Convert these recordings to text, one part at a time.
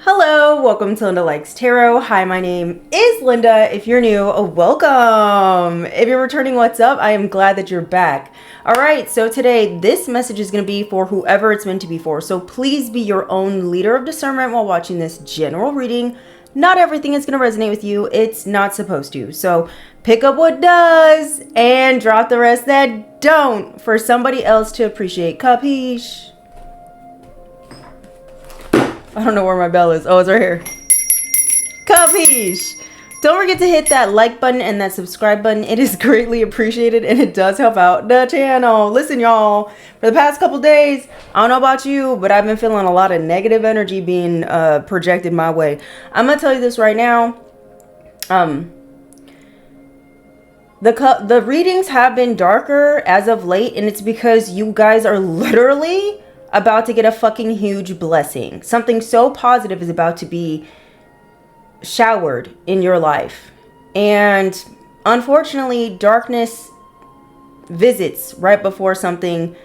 Hello, welcome to Linda Likes Tarot. Hi, my name is Linda. If you're new, welcome. If you're returning, what's up? I am glad that you're back. All right, so today this message is going to be for whoever it's meant to be for. So please be your own leader of discernment while watching this general reading. Not everything is going to resonate with you. It's not supposed to. So pick up what does and drop the rest that don't for somebody else to appreciate. Capiche? I don't know where my bell is. Oh, it's right here. Capiche? Don't forget to hit that like button and that subscribe button. It is greatly appreciated and it does help out the channel. Listen, y'all, for the past couple days, I don't know about you, but I've been feeling a lot of negative energy being projected my way. I'm going to tell you this right now. The readings have been darker as of late, and it's because you guys are literally about to get a fucking huge blessing. Something so positive is about to be showered in your life. And unfortunately, darkness visits right before something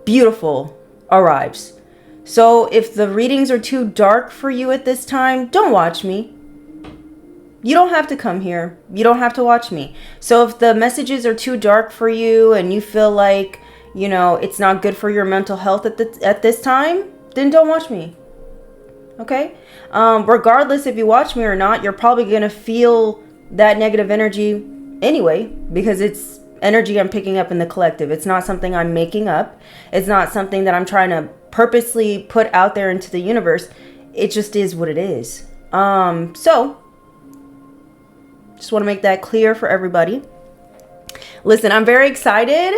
beautiful arrives. So if the readings are too dark for you at this time, don't watch me. You don't have to come here. You don't have to watch me. So if the messages are too dark for you and you feel like, you know, it's not good for your mental health at this time, then don't watch me. Okay? Regardless if you watch me or not, you're probably going to feel that negative energy anyway, because it's energy I'm picking up in the collective. It's not something I'm making up. It's not something that I'm trying to purposely put out there into the universe. It just is what it is. So just want to make that clear for everybody. Listen, I'm very excited.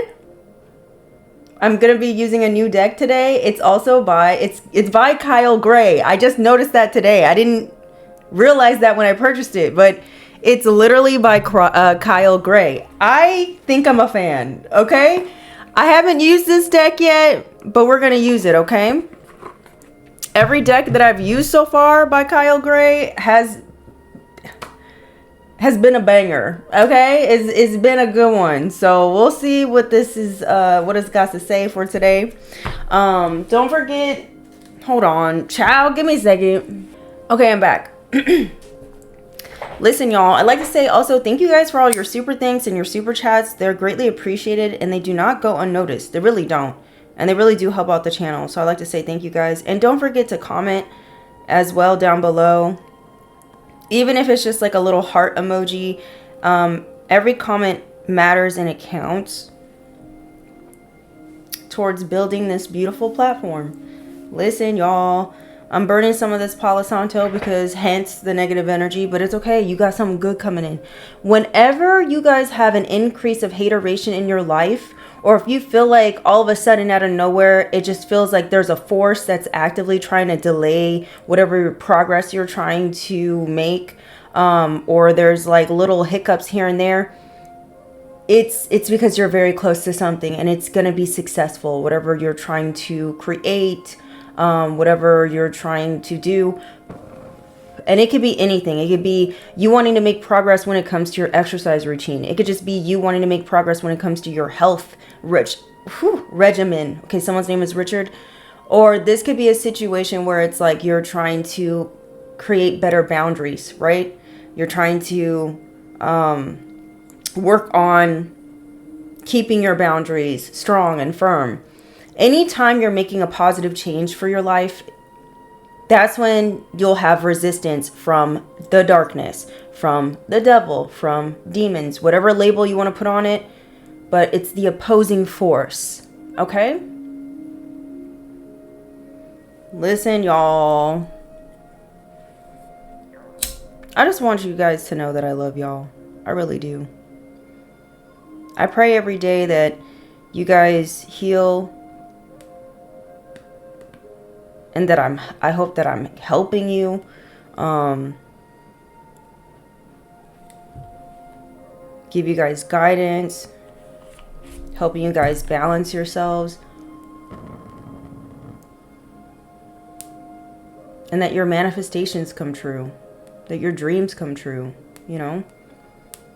I'm going to be using a new deck today. It's also by, it's by Kyle Gray. I just noticed that today. I didn't realize that when I purchased it, but it's literally by Kyle Gray. I think I'm a fan, okay? I haven't used this deck yet, but we're going to use it, okay? Every deck that I've used so far by Kyle Gray has been a banger, okay? It's been a good one. So we'll see what this is, what it's got to say for today. Don't forget, hold on, child, give me a second. Okay, I'm back. Listen, y'all, I'd like to say also thank you guys for all your super thanks and your super chats. They're greatly appreciated and they do not go unnoticed. They really don't. And they really do help out the channel. So I'd like to say thank you guys. And don't forget to comment as well down below. Even if it's just like a little heart emoji, every comment matters and it counts towards building this beautiful platform. Listen, y'all, I'm burning some of this Palo Santo because hence the negative energy, but it's okay. You got something good coming in. Whenever you guys have an increase of hateration in your life, or if you feel like all of a sudden out of nowhere, it just feels like there's a force that's actively trying to delay whatever progress you're trying to make, or there's like little hiccups here and there, it's because you're very close to something and it's going to be successful, whatever you're trying to create, whatever you're trying to do. And it could be anything. It could be you wanting to make progress when it comes to your exercise routine. It could just be you wanting to make progress when it comes to your health regimen. Okay, someone's name is Richard. Or this could be a situation where it's like you're trying to create better boundaries, right? You're trying to work on keeping your boundaries strong and firm. Anytime you're making a positive change for your life, that's when you'll have resistance from the darkness, from the devil, from demons, whatever label you want to put on it. But it's the opposing force, okay? Listen, y'all. I just want you guys to know that I love y'all. I really do. I pray every day that you guys heal. And that I hope that I'm helping you. Give you guys guidance. Helping you guys balance yourselves. And that your manifestations come true. That your dreams come true. You know?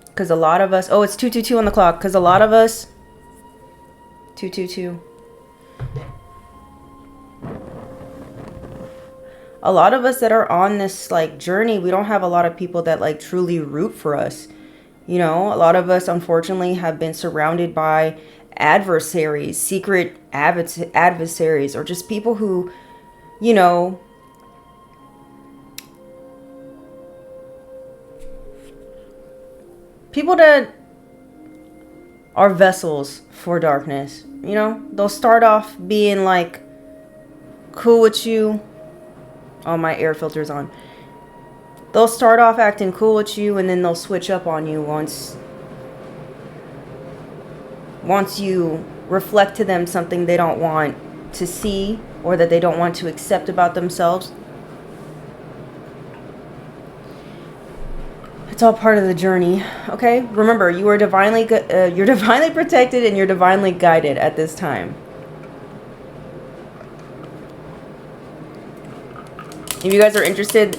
Because a lot of us... Oh, it's 2:22 on the clock. Because a lot of us... 2:22. a lot of us that are on this like journey, we don't have a lot of people that like truly root for us. You know, a lot of us unfortunately have been surrounded by adversaries, secret adversaries, or just people who, you know, people that are vessels for darkness. You know, they'll start off being like cool with you. Oh, my air filter's on. They'll start off acting cool with you, and then they'll switch up on you once you reflect to them something they don't want to see or that they don't want to accept about themselves. It's all part of the journey, okay? Remember, you are you're divinely protected and you're divinely guided at this time. If you guys are interested,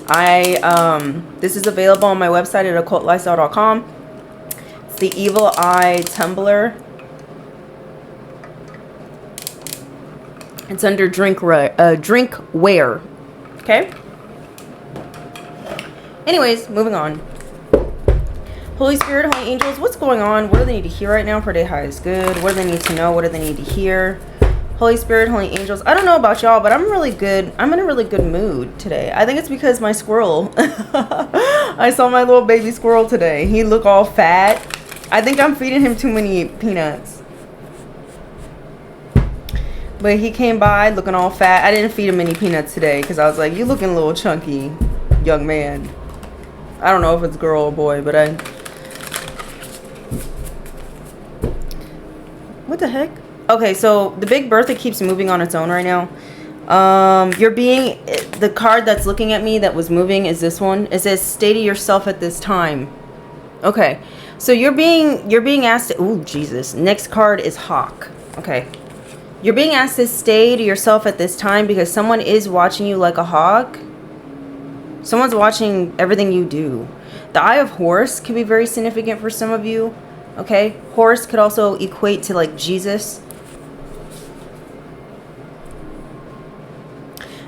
this is available on my website at occultlifestyle.com. It's the Evil Eye Tumbler. It's under drinkware. Okay? Anyways, moving on. Holy Spirit, Holy Angels, what's going on? What do they need to hear right now for day high is good? What do they need to know? What do they need to hear? Holy Spirit, Holy Angels. I don't know about y'all, but I'm really good. I'm in a really good mood today. I think it's because my squirrel. I saw my little baby squirrel today. He looked all fat. I think I'm feeding him too many peanuts. But he came by looking all fat. I didn't feed him any peanuts today because I was like, you looking a little chunky, young man. I don't know if it's girl or boy, but what the heck? Okay, so the Big Bertha keeps moving on its own right now. The card that's looking at me that was moving is this one. It says, stay to yourself at this time. Okay, so you're being asked to, ooh, Jesus. Next card is Hawk. Okay. You're being asked to stay to yourself at this time because someone is watching you like a hawk. Someone's watching everything you do. The Eye of Horus can be very significant for some of you. Okay? Horus could also equate to like Jesus.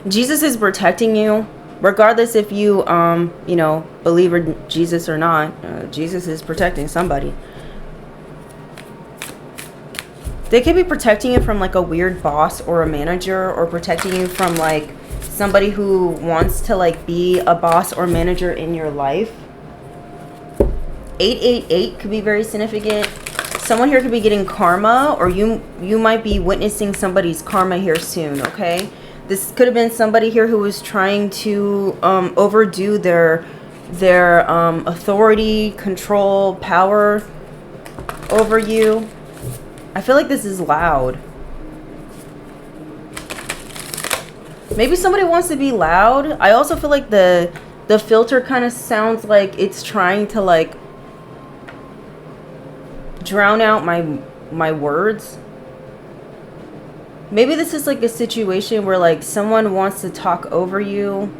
Jesus is protecting you. Regardless if you, believe in Jesus or not. Jesus is protecting somebody. They could be protecting you from like a weird boss or a manager, or protecting you from like somebody who wants to like be a boss or manager in your life. 888 could be very significant. Someone here could be getting karma, or you might be witnessing somebody's karma here soon, okay? This could have been somebody here who was trying to overdo their authority, control, power over you. I feel like this is loud. Maybe somebody wants to be loud. I also feel like the filter kind of sounds like it's trying to like drown out my words. Maybe this is like a situation where like someone wants to talk over you.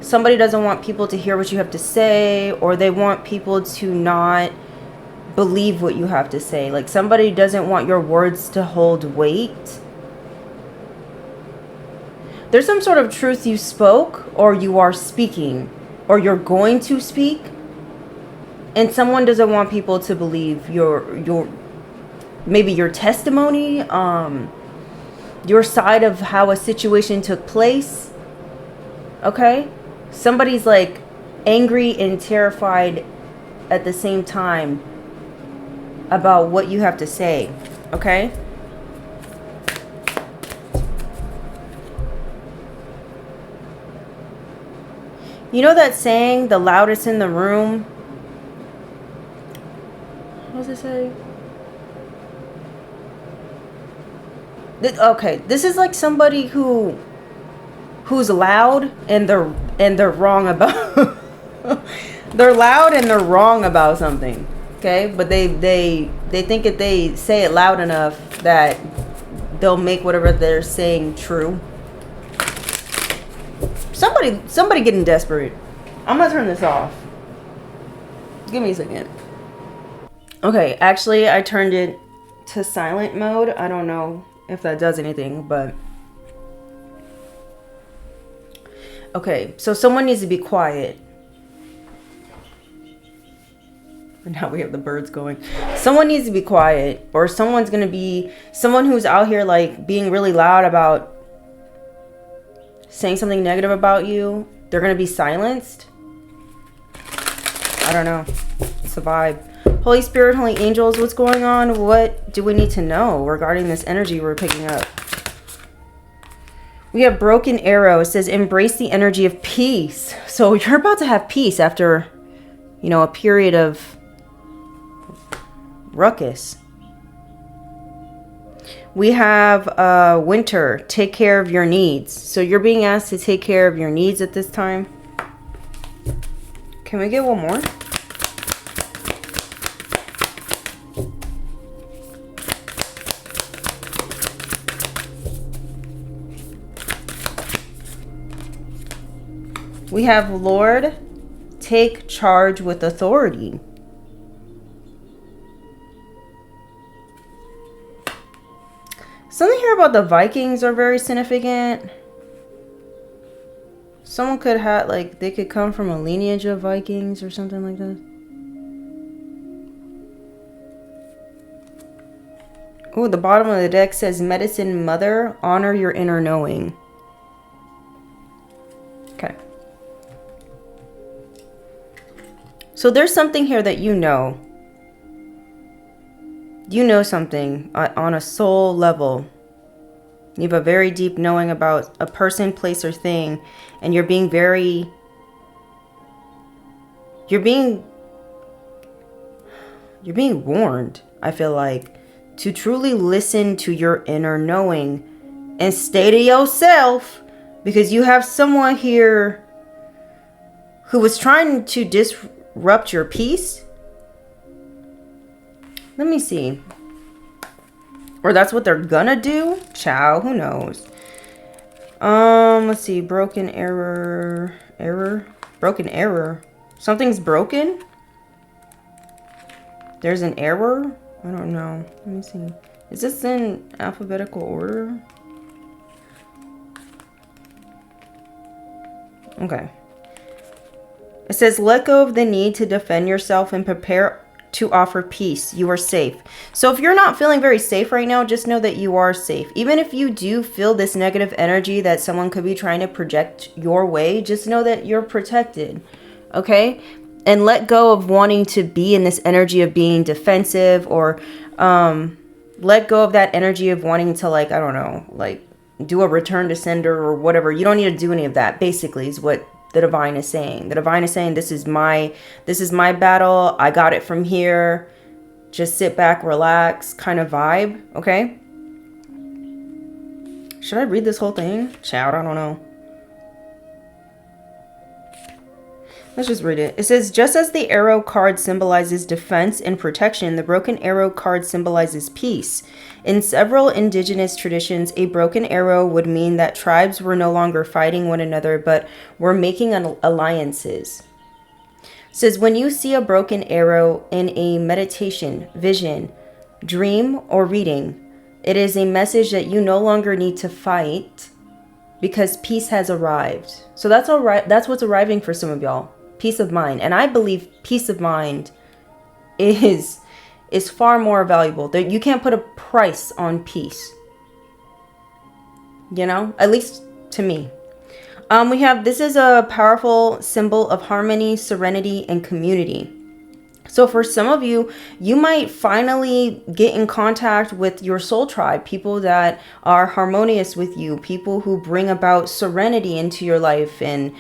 Somebody doesn't want people to hear what you have to say, or they want people to not believe what you have to say. Like somebody doesn't want your words to hold weight. There's some sort of truth you spoke, or you are speaking, or you're going to speak, and someone doesn't want people to believe your maybe your testimony, your side of how a situation took place. Okay? Somebody's like angry and terrified at the same time about what you have to say. Okay? You know that saying, the loudest in the room? What does it say? Okay, this is like somebody who's loud and they're wrong about they're loud and they're wrong about something. Okay? But they think if they say it loud enough that they'll make whatever they're saying true. Somebody getting desperate. I'm gonna turn this off. Give me a second. Okay, actually I turned it to silent mode. I don't know if that does anything, but Okay, so someone needs to be quiet. And now we have the birds going. Someone needs to be quiet, or someone's going to be someone who's out here like being really loud about saying something negative about you. They're going to be silenced. I don't know. It's a vibe. Holy Spirit, Holy Angels, what's going on? What do we need to know regarding this energy we're picking up? We have Broken Arrow. It says, embrace the energy of peace. So you're about to have peace after, you know, a period of ruckus. We have Winter. Take care of your needs. So you're being asked to take care of your needs at this time. Can we get one more? We have Lord, take charge with authority. Something here about the Vikings are very significant. Someone could have, like, they could come from a lineage of Vikings or something like that. Oh, the bottom of the deck says, Medicine Mother, honor your inner knowing. Okay. So there's something here that you know. You know something on a soul level. You have a very deep knowing about a person, place, or thing. And you're being very... You're being warned, I feel like, to truly listen to your inner knowing and stay to yourself, because you have someone here who was trying to disrupt your peace. Let me see. Or that's what they're gonna do? Ciao, who knows? Let's see. Broken error. Broken error. Something's broken? There's an error? I don't know. Let me see. Is this in alphabetical order? Okay. It says, let go of the need to defend yourself and prepare to offer peace. You are safe. So if you're not feeling very safe right now, just know that you are safe. Even if you do feel this negative energy that someone could be trying to project your way, just know that you're protected. Okay? And let go of wanting to be in this energy of being defensive, or let go of that energy of wanting to, like, I don't know, like do a return to sender or whatever. You don't need to do any of that, basically, is what the divine is saying. The divine is saying, this is my battle. I got it from here. Just sit back, relax, kind of vibe. Okay. Should I read this whole thing? Child, I don't know. Let's just read it. It says, just as the arrow card symbolizes defense and protection, the broken arrow card symbolizes peace. In several indigenous traditions, a broken arrow would mean that tribes were no longer fighting one another, but were making alliances. It says, when you see a broken arrow in a meditation, vision, dream, or reading, it is a message that you no longer need to fight because peace has arrived. So that's all right. That's what's arriving for some of y'all. Peace of mind. And I believe peace of mind is far more valuable. You can't put a price on peace. You know, at least to me. We have, this is a powerful symbol of harmony, serenity, and community. So for some of you, you might finally get in contact with your soul tribe, people that are harmonious with you, people who bring about serenity into your life and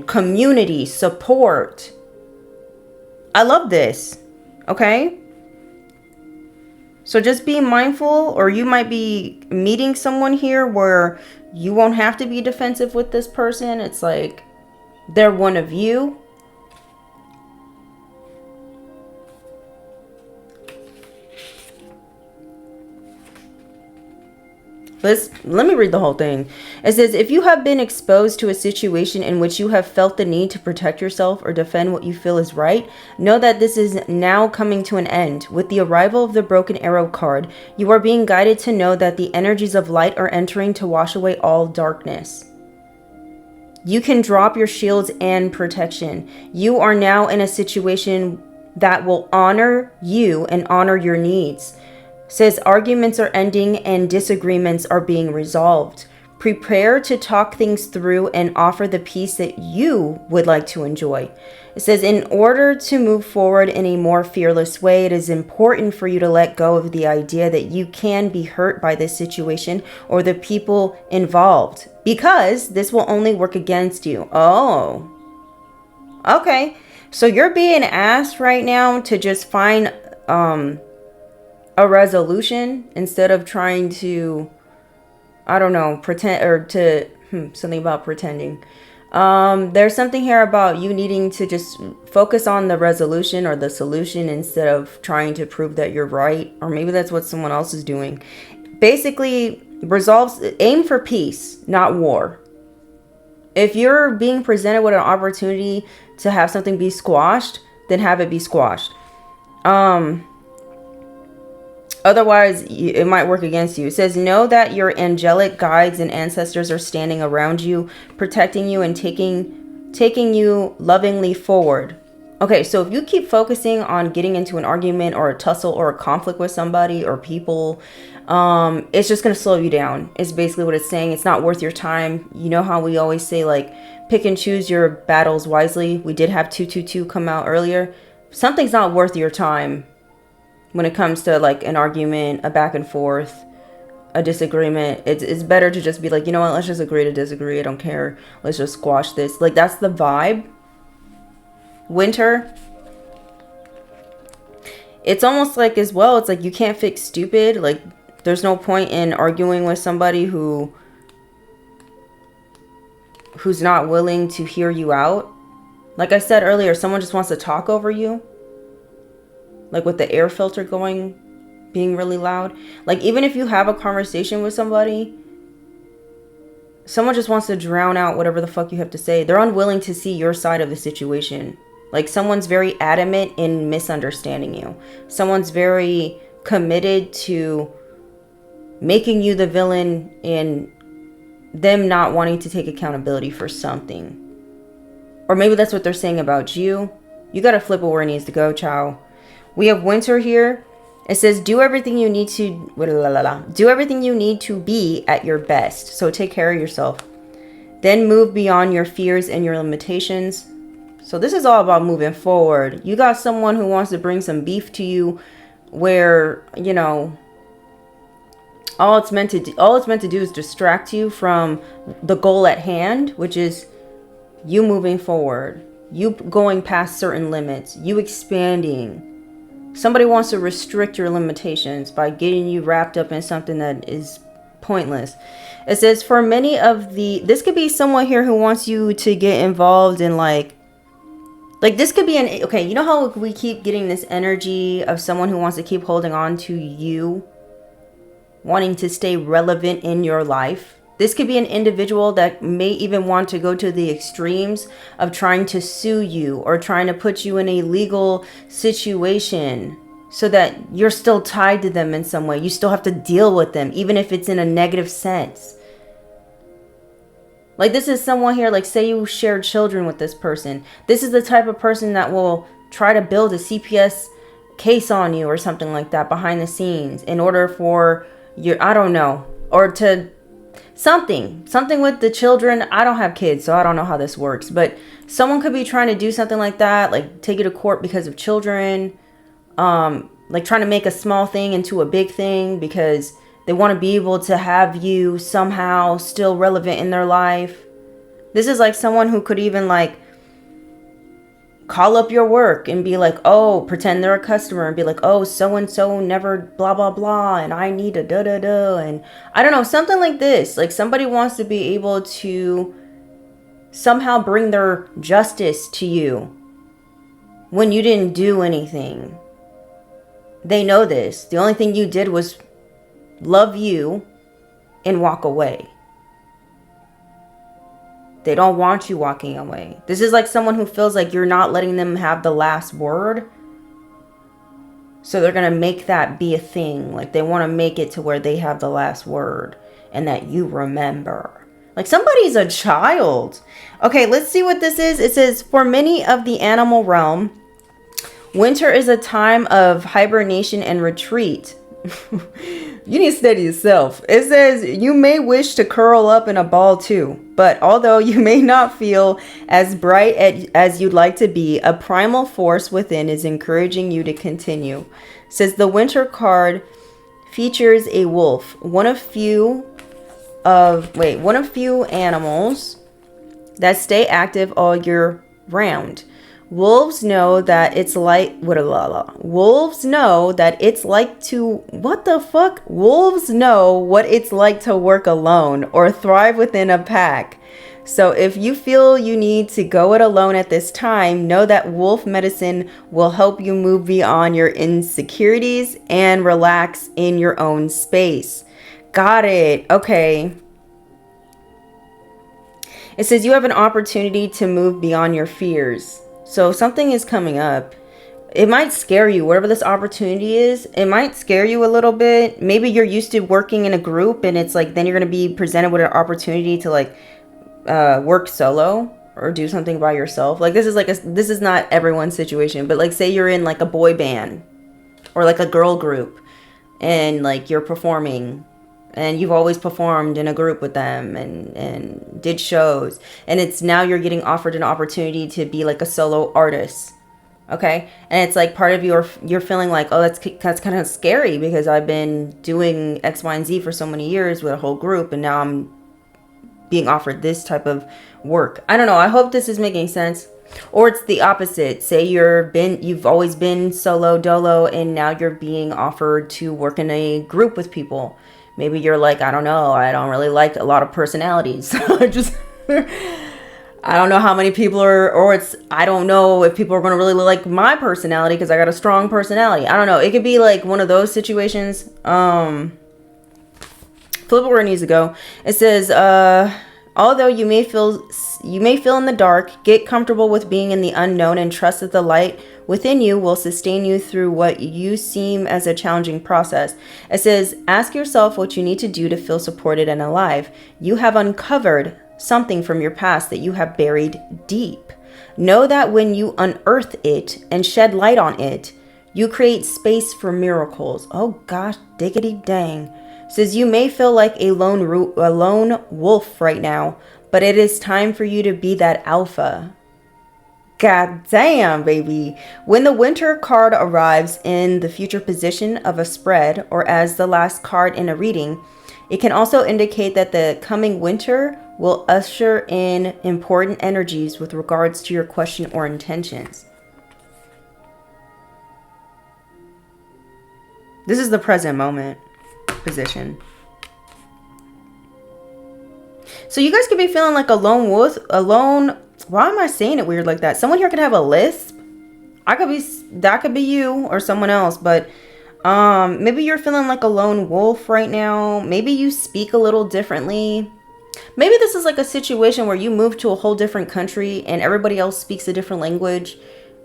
community support. I love this. Okay. So just be mindful, or you might be meeting someone here where you won't have to be defensive with this person. It's like they're one of you. Let me read the whole thing. It says, if you have been exposed to a situation in which you have felt the need to protect yourself or defend what you feel is right, know that this is now coming to an end. With the arrival of the broken arrow card, you are being guided to know that the energies of light are entering to wash away all darkness. You can drop your shields and protection. You are now in a situation that will honor you and honor your needs. It says arguments are ending and disagreements are being resolved. Prepare to talk things through and offer the peace that you would like to enjoy. It says, in order to move forward in a more fearless way, it is important for you to let go of the idea that you can be hurt by this situation or the people involved, because this will only work against you. Oh, okay. So you're being asked right now to just find a resolution instead of trying to, I don't know, pretend, or to something about pretending. There's something here about you needing to just focus on the resolution or the solution instead of trying to prove that you're right, or maybe that's what someone else is doing. Basically, aim for peace, not war. If you're being presented with an opportunity to have something be squashed, then have it be squashed. Otherwise, it might work against you. It says, know that your angelic guides and ancestors are standing around you, protecting you and taking you lovingly forward. Okay, so if you keep focusing on getting into an argument or a tussle or a conflict with somebody or people, it's just going to slow you down. It's basically what it's saying. It's not worth your time. You know how we always say, like, pick and choose your battles wisely. We did have 222 come out earlier. Something's not worth your time when it comes to like an argument, a back and forth, a disagreement. It's better to just be like, you know what, let's just agree to disagree. I don't care. Let's just squash this. Like, that's the vibe. Winter. It's almost like, as well, it's like you can't fix stupid. Like, there's no point in arguing with somebody who's not willing to hear you out. Like I said earlier, someone just wants to talk over you. Like with the air filter being really loud. Like, even if you have a conversation with somebody, someone just wants to drown out whatever the fuck you have to say. They're unwilling to see your side of the situation. Like, someone's very adamant in misunderstanding you. Someone's very committed to making you the villain and them not wanting to take accountability for something. Or maybe that's what they're saying about you. You gotta flip it where it needs to go, child. We have winter here. It says, do everything you need to, do everything you need to be at your best. So take care of yourself. Then move beyond your fears and your limitations. So this is all about moving forward. You got someone who wants to bring some beef to you where, you know, all it's meant to do is distract you from the goal at hand, which is you moving forward, you going past certain limits, you expanding. Somebody wants to restrict your limitations by getting you wrapped up in something that is pointless. It says, for many of this could be someone here who wants you to get involved in like this could be okay, you know how we keep getting this energy of someone who wants to keep holding on to you, wanting to stay relevant in your life? This could be an individual that may even want to go to the extremes of trying to sue you or trying to put you in a legal situation so that you're still tied to them in some way. You still have to deal with them, even if it's in a negative sense. Like, this is someone here, like, say you shared children with this person. This is the type of person that will try to build a CPS case on you or something like that behind the scenes in order for your, I don't know, or to something with the children. I don't have kids, so I don't know how this works, but someone could be trying to do something like that, like take you to court because of children, like trying to make a small thing into a big thing because they want to be able to have you somehow still relevant in their life. This is like someone who could even like call up your work and be like, oh, pretend they're a customer and be like, oh, so-and-so never blah, blah, blah, and I need a da-da-da, and I don't know, something like this. Like, somebody wants to be able to somehow bring their justice to you when you didn't do anything. They know this. The only thing you did was love you and walk away. They don't want you walking away. This is like someone who feels like you're not letting them have the last word. So they're going to make that be a thing. Like, they want to make it to where they have the last word and that you remember. Like somebody's a child. Okay, let's see what this is. It says, for many of the animal realm, winter is a time of hibernation and retreat. You need to study yourself. It says, you may wish to curl up in a ball too, but although you may not feel as bright as you'd like to be, a primal force within is encouraging you to continue. It says the winter card features a wolf, one of few animals that stay active all year round. Wolves know that it's like Wolves know that it's like to Wolves know what it's like to work alone or thrive within a pack. So if you feel you need to go it alone at this time, know that wolf medicine will help you move beyond your insecurities and relax in your own space. Got it. Okay. It says you have an opportunity to move beyond your fears. So something is coming up. It might scare you, whatever this opportunity is. It might scare you a little bit. Maybe you're used to working in a group and it's like then you're going to be presented with an opportunity to like work solo or do something by yourself. Like this is not everyone's situation, but like say you're in like a boy band or like a girl group and like you're performing and you've always performed in a group with them and did shows, and it's now you're getting offered an opportunity to be like a solo artist. Okay. And it's like part of you're feeling like, oh, that's kind of scary because I've been doing X, Y, and Z for so many years with a whole group, and now I'm being offered this type of work. I don't know. I hope this is making sense. Or it's the opposite. Say you've always been solo dolo and now you're being offered to work in a group with people. Maybe you're like, I don't know, I don't really like a lot of personalities. So I don't know how many people I don't know if people are going to really like my personality because I got a strong personality. I don't know. It could be like one of those situations. Flip it where it needs to go. It says, although you may feel in the dark, get comfortable with being in the unknown and trust that the light within you will sustain you through what you seem as a challenging process. It says, ask yourself what you need to do to feel supported and alive. You have uncovered something from your past that you have buried deep. Know that when you unearth it and shed light on it, you create space for miracles. Oh gosh, diggity dang. It says you may feel like a lone wolf right now, but it is time for you to be that alpha. God damn, baby. When the winter card arrives in the future position of a spread or as the last card in a reading, it can also indicate that the coming winter will usher in important energies with regards to your question or intentions. This is the present moment position. So you guys could be feeling like a lone wolf, why am I saying it weird like that? Someone here could have a lisp. That could be you or someone else, but maybe you're feeling like a lone wolf right now. Maybe you speak a little differently. Maybe this is like a situation where you move to a whole different country and everybody else speaks a different language.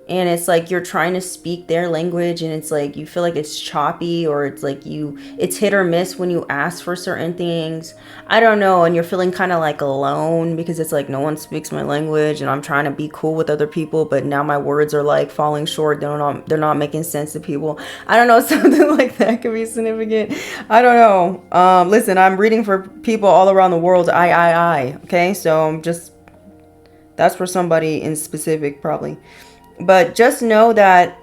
And it's like you're trying to speak their language and it's like you feel like it's choppy, or it's like it's hit or miss when you ask for certain things. I don't know. And you're feeling kind of like alone because it's like no one speaks my language and I'm trying to be cool with other people, but now my words are like falling short. They're not making sense to people. I don't know. Something like that could be significant. I don't know. Listen, I'm reading for people all around the world. Okay. So that's for somebody in specific probably. But just know that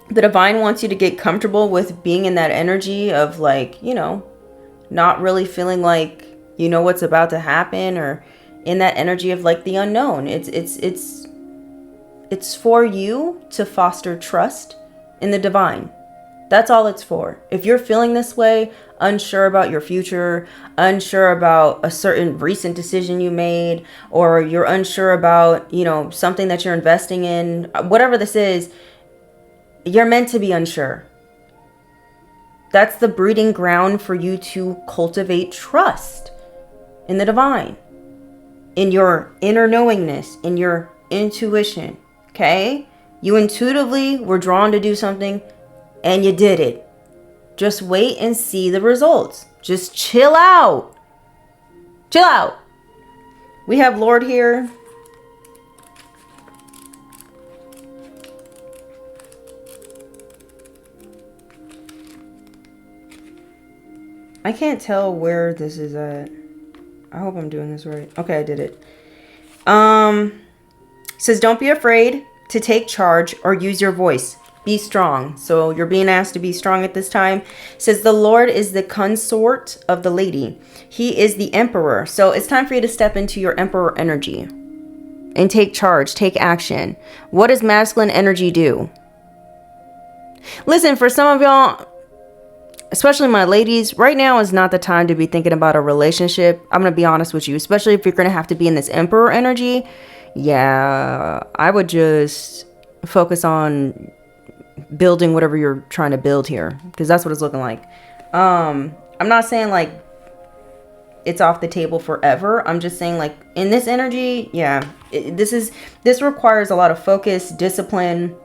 the divine wants you to get comfortable with being in that energy of like, not really feeling like you know what's about to happen, or in that energy of like the unknown. It's for you to foster trust in the divine. That's all it's for. If you're feeling this way, unsure about your future, unsure about a certain recent decision you made, or you're unsure about, something that you're investing in, whatever this is, you're meant to be unsure. That's the breeding ground for you to cultivate trust in the divine, in your inner knowingness, in your intuition. Okay? You intuitively were drawn to do something and you did it. Just wait and see the results. Just chill out. Chill out. We have Lord here. I can't tell where this is at. I hope I'm doing this right. Okay, I did it. Says don't be afraid to take charge or use your voice. Be strong. So you're being asked to be strong at this time. Says the Lord is the consort of the lady. He is the emperor. So it's time for you to step into your emperor energy and take charge, take action. What does masculine energy do? Listen, for some of y'all, especially my ladies, right now is not the time to be thinking about a relationship. I'm going to be honest with you, especially if you're going to have to be in this emperor energy. Yeah, I would just focus on building whatever you're trying to build here, because that's what it's looking like. I'm not saying like it's off the table forever. I'm just saying like in this energy, yeah, this requires a lot of focus, discipline,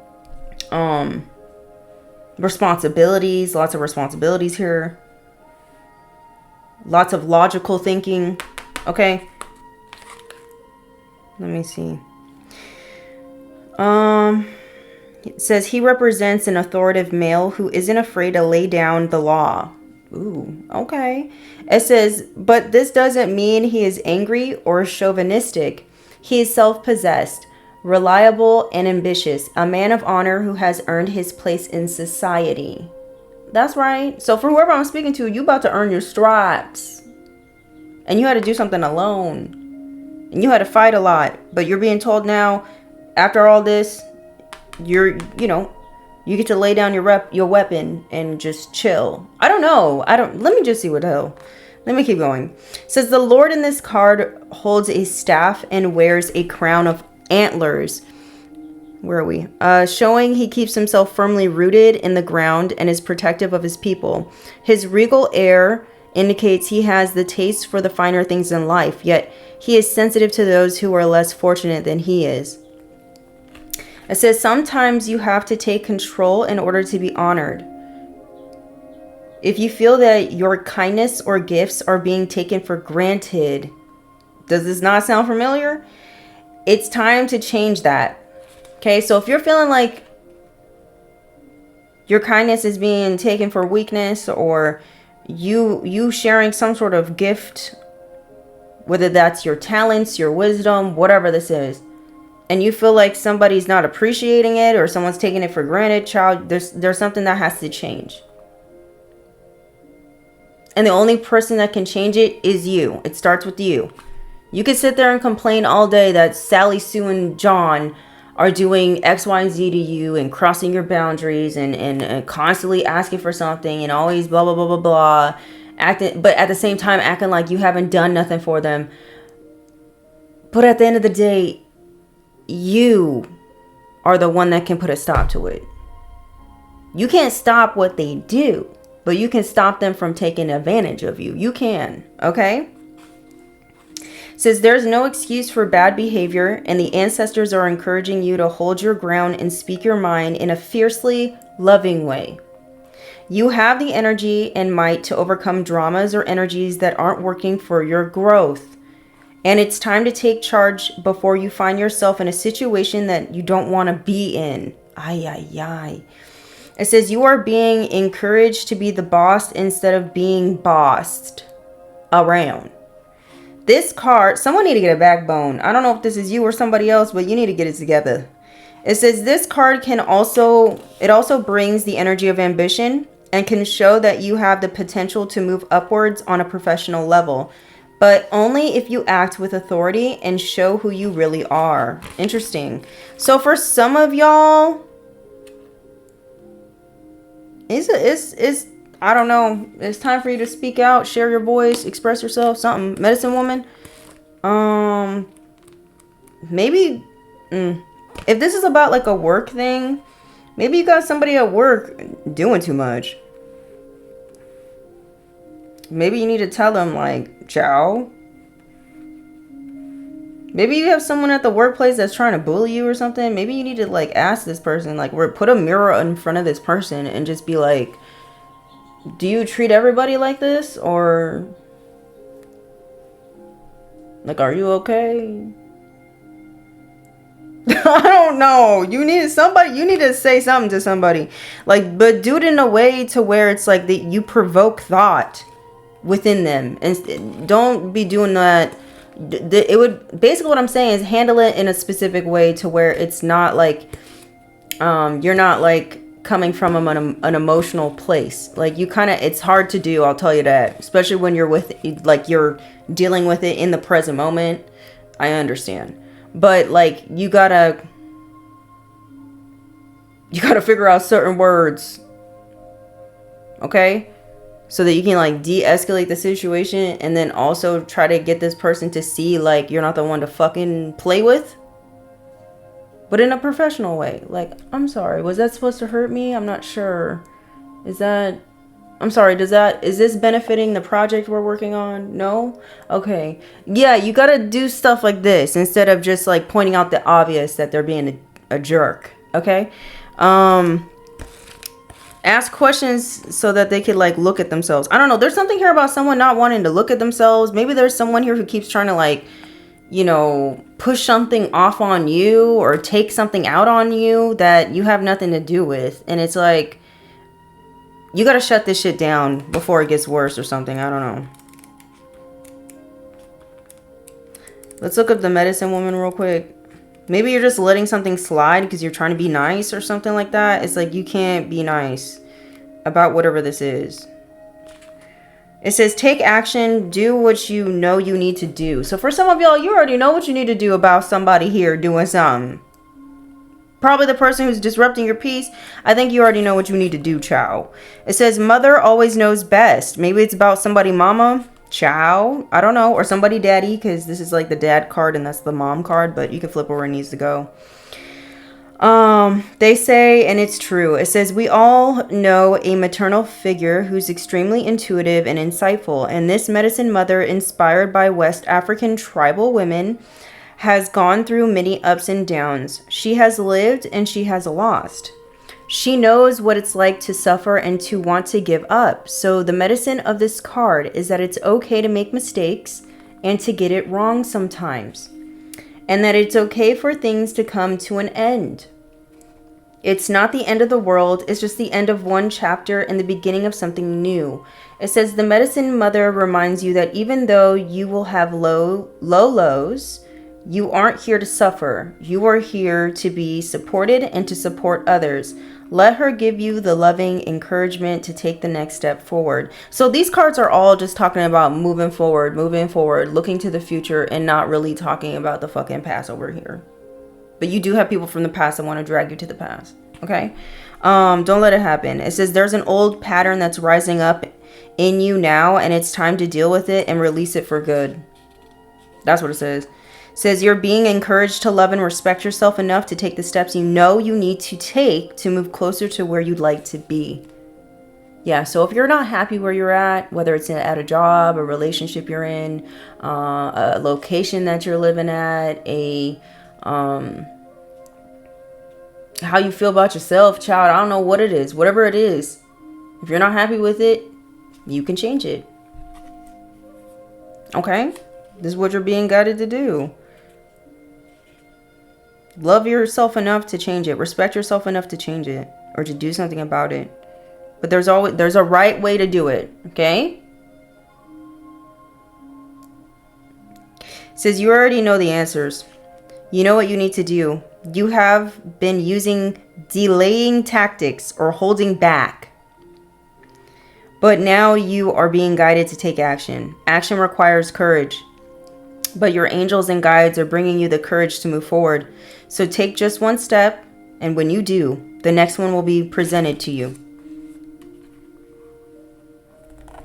responsibilities, lots of responsibilities here, lots of logical thinking. Okay, let me see. It says he represents an authoritative male who isn't afraid to lay down the law. Ooh, okay. It says, but this doesn't mean he is angry or chauvinistic. He is self-possessed, reliable, and ambitious. A man of honor who has earned his place in society. That's right. So for whoever I'm speaking to, you about to earn your stripes. And you had to do something alone. And you had to fight a lot. But you're being told now, after all this, you get to lay down your weapon and just chill. Let me just see what the hell. Let me keep going. It says the Lord in this card holds a staff and wears a crown of antlers. Where are we? Showing he keeps himself firmly rooted in the ground and is protective of his people. His regal air indicates he has the taste for the finer things in life, yet he is sensitive to those who are less fortunate than he is. It says sometimes you have to take control in order to be honored. If you feel that your kindness or gifts are being taken for granted, does this not sound familiar? It's time to change that. Okay, so if you're feeling like your kindness is being taken for weakness, or you sharing some sort of gift, whether that's your talents, your wisdom, whatever this is, and you feel like somebody's not appreciating it or someone's taking it for granted, child, there's something that has to change. And the only person that can change it is you. It starts with you. You can sit there and complain all day that Sally, Sue, and John are doing X, Y, and Z to you and crossing your boundaries and constantly asking for something and always blah, blah, blah, blah, blah. But at the same time, acting like you haven't done nothing for them. But at the end of the day, you are the one that can put a stop to it. You can't stop what they do, but you can stop them from taking advantage of you. You can, okay? It says there's no excuse for bad behavior, and the ancestors are encouraging you to hold your ground and speak your mind in a fiercely loving way. You have the energy and might to overcome dramas or energies that aren't working for your growth. And it's time to take charge before you find yourself in a situation that you don't want to be in. Ay, ay, ay. It says you are being encouraged to be the boss instead of being bossed around. This card, someone need to get a backbone. I don't know if this is you or somebody else, but you need to get it together. It says this card also brings the energy of ambition and can show that you have the potential to move upwards on a professional level, but only if you act with authority and show who you really are. Interesting. So for some of y'all, I don't know. It's time for you to speak out, share your voice, express yourself, something. Medicine woman. Maybe, if this is about like a work thing, maybe you got somebody at work doing too much. Maybe you need to tell them like, ciao. Maybe you have someone at the workplace that's trying to bully you or something. Maybe you need to like ask this person, like, put a mirror in front of this person and just be like, do you treat everybody like this? Or Like, are you okay? I don't know. You need to say something to somebody. Like, but do it in a way to where it's like that you provoke thought within them. And don't be doing that. It would, basically what I'm saying is handle it in a specific way to where it's not like, you're not like coming from an emotional place. Like, you kind of, it's hard to do, I'll tell you that. Especially when you're you're dealing with it in the present moment. I understand. But like, you gotta figure out certain words, okay, so that you can like de-escalate the situation, and then also try to get this person to see like you're not the one to fucking play with, but in a professional way. Like, I'm sorry, was that supposed to hurt me? I'm not sure. I'm sorry, is this benefiting the project we're working on? No? Okay. Yeah, you gotta do stuff like this instead of just like pointing out the obvious that they're being a jerk. Okay? Ask questions so that they could like look at themselves. I don't know. There's something here about someone not wanting to look at themselves. Maybe there's someone here who keeps trying to like, you know, push something off on you or take something out on you that you have nothing to do with. And it's like, you gotta shut this shit down before it gets worse or something. I don't know. Let's look up the medicine woman real quick. Maybe you're just letting something slide because you're trying to be nice or something like that. It's like you can't be nice about whatever this is. It says take action, do what you know you need to do. So for some of y'all, you already know what you need to do about somebody here doing something. Probably the person who's disrupting your peace. I think you already know what you need to do, ciao. It says mother always knows best. Maybe it's about somebody mama, ciao. I don't know. Or somebody daddy, because this is like the dad card and that's the mom card. But you can flip where it needs to go. They say, and it's true, it says we all know a maternal figure who's extremely intuitive and insightful. And this medicine mother, inspired by West African tribal women, has gone through many ups and downs. She has lived and she has lost. She knows what it's like to suffer and to want to give up. So the medicine of this card is that it's okay to make mistakes and to get it wrong sometimes. And that it's okay for things to come to an end. It's not the end of the world. It's just the end of one chapter and the beginning of something new. It says the medicine mother reminds you that even though you will have low lows, you aren't here to suffer. You are here to be supported and to support others. Let her give you the loving encouragement to take the next step forward. So these cards are all just talking about moving forward, looking to the future, and not really talking about the fucking past over here. But you do have people from the past that want to drag you to the past. Okay? Don't let it happen. It says there's an old pattern that's rising up in you now, and it's time to deal with it and release it for good. That's what it says. Says you're being encouraged to love and respect yourself enough to take the steps you know you need to take to move closer to where you'd like to be. Yeah, so if you're not happy where you're at, whether it's at a job, a relationship you're in, a location that you're living at, how you feel about yourself, child, I don't know what it is, whatever it is. If you're not happy with it, you can change it. Okay? This is what you're being guided to do. Love yourself enough to change it. Respect yourself enough to change it or to do something about it. But there's a right way to do it. Okay? It says you already know the answers. You know what you need to do. You have been using delaying tactics or holding back. But now you are being guided to take action. Action requires courage. But your angels and guides are bringing you the courage to move forward. So take just one step, and when you do, the next one will be presented to you.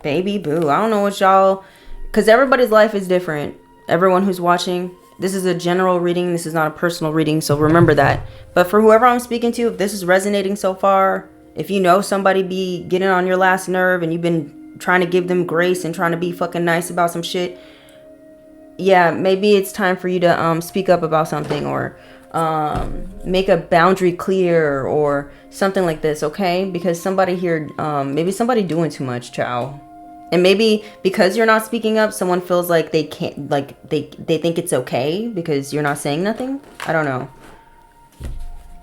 Baby boo, I don't know what y'all... Because everybody's life is different. Everyone who's watching, this is a general reading. This is not a personal reading, so remember that. But for whoever I'm speaking to, if this is resonating so far, if you know somebody be getting on your last nerve and you've been trying to give them grace and trying to be fucking nice about some shit... Yeah, maybe it's time for you to speak up about something or make a boundary clear or something like this, okay? Because somebody here, maybe somebody doing too much, ciao. And maybe because you're not speaking up, someone feels like they can't, like they think it's okay because you're not saying nothing. I don't know.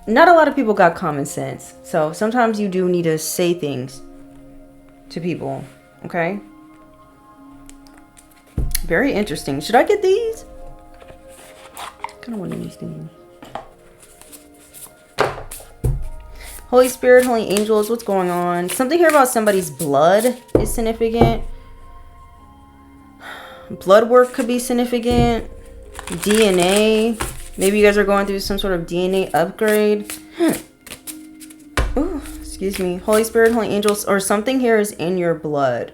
Not a lot of people got common sense. So sometimes you do need to say things to people. Okay? Very interesting. Should I get these? I kind of want these things. Holy Spirit, Holy Angels, what's going on? Something here about somebody's blood is significant. Blood work could be significant. DNA. Maybe you guys are going through some sort of DNA upgrade. Ooh, excuse me. Holy Spirit, Holy Angels, or something here is in your blood.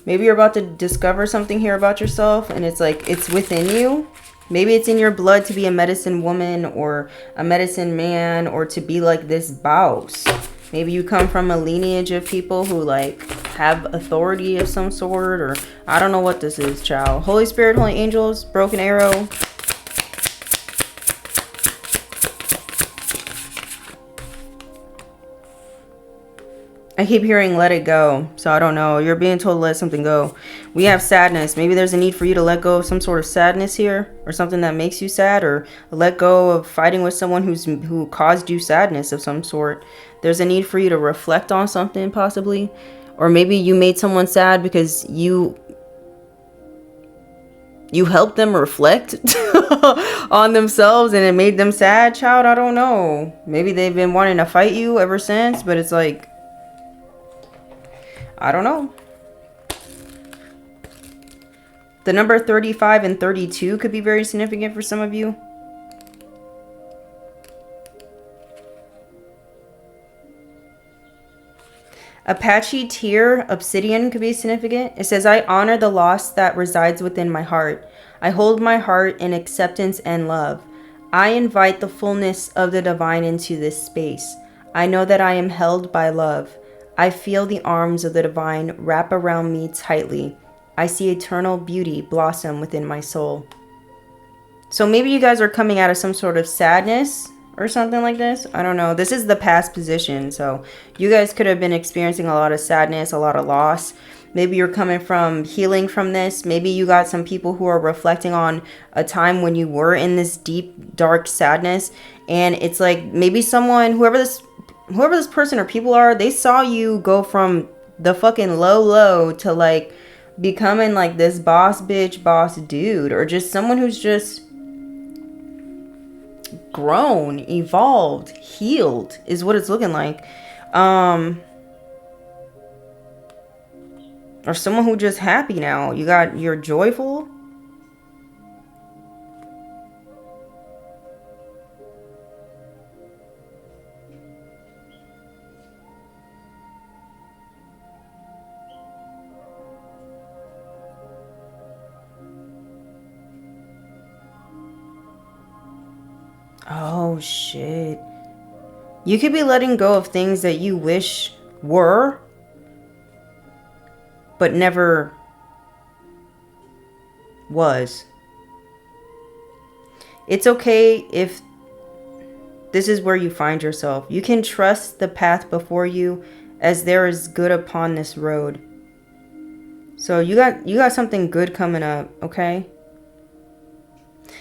Maybe you're about to discover something here about yourself and it's like it's within you. Maybe it's in your blood to be a medicine woman or a medicine man or to be like this boss. Maybe you come from a lineage of people who like have authority of some sort, or I don't know what this is, child. Holy Spirit, Holy Angels, broken arrow. I keep hearing let it go, so I don't know. You're being told to let something go. We have sadness. Maybe there's a need for you to let go of some sort of sadness here, or something that makes you sad, or let go of fighting with someone who caused you sadness of some sort. There's a need for you to reflect on something possibly, or maybe you made someone sad because you helped them reflect on themselves and it made them sad, child. I don't know. Maybe they've been wanting to fight you ever since, but it's like, I don't know. The number 35 and 32 could be very significant for some of you. Apache tear, obsidian could be significant. It says, I honor the loss that resides within my heart. I hold my heart in acceptance and love. I invite the fullness of the divine into this space. I know that I am held by love. I feel the arms of the divine wrap around me tightly. I see eternal beauty blossom within my soul. So maybe you guys are coming out of some sort of sadness or something like this. I don't know. This is the past position. So you guys could have been experiencing a lot of sadness, a lot of loss. Maybe you're coming from healing from this. Maybe you got some people who are reflecting on a time when you were in this deep, dark sadness. And it's like maybe someone, whoever this person or people are, they saw you go from the fucking low to like becoming like this boss bitch, boss dude, or just someone who's just grown, evolved, healed is what it's looking like. Or someone who just happy now. You're joyful. Oh, shit. You could be letting go of things that you wish were, but never was. It's okay if this is where you find yourself. You can trust the path before you, as there is good upon this road. So you got something good coming up, okay?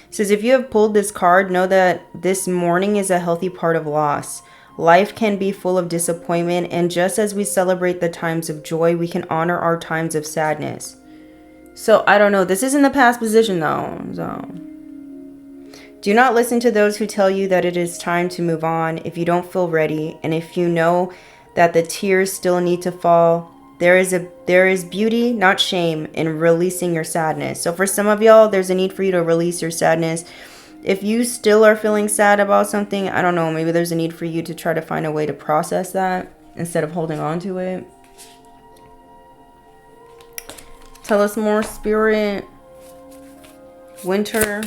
It says, if you have pulled this card, know that this mourning is a healthy part of loss. Life can be full of disappointment, and just as we celebrate the times of joy, we can honor our times of sadness. So, I don't know. This is in the past position, though. So, do not listen to those who tell you that it is time to move on if you don't feel ready, and if you know that the tears still need to fall. There is beauty, not shame, in releasing your sadness. So for some of y'all, there's a need for you to release your sadness. If you still are feeling sad about something, I don't know, maybe there's a need for you to try to find a way to process that instead of holding on to it. Tell us more, Spirit. Winter.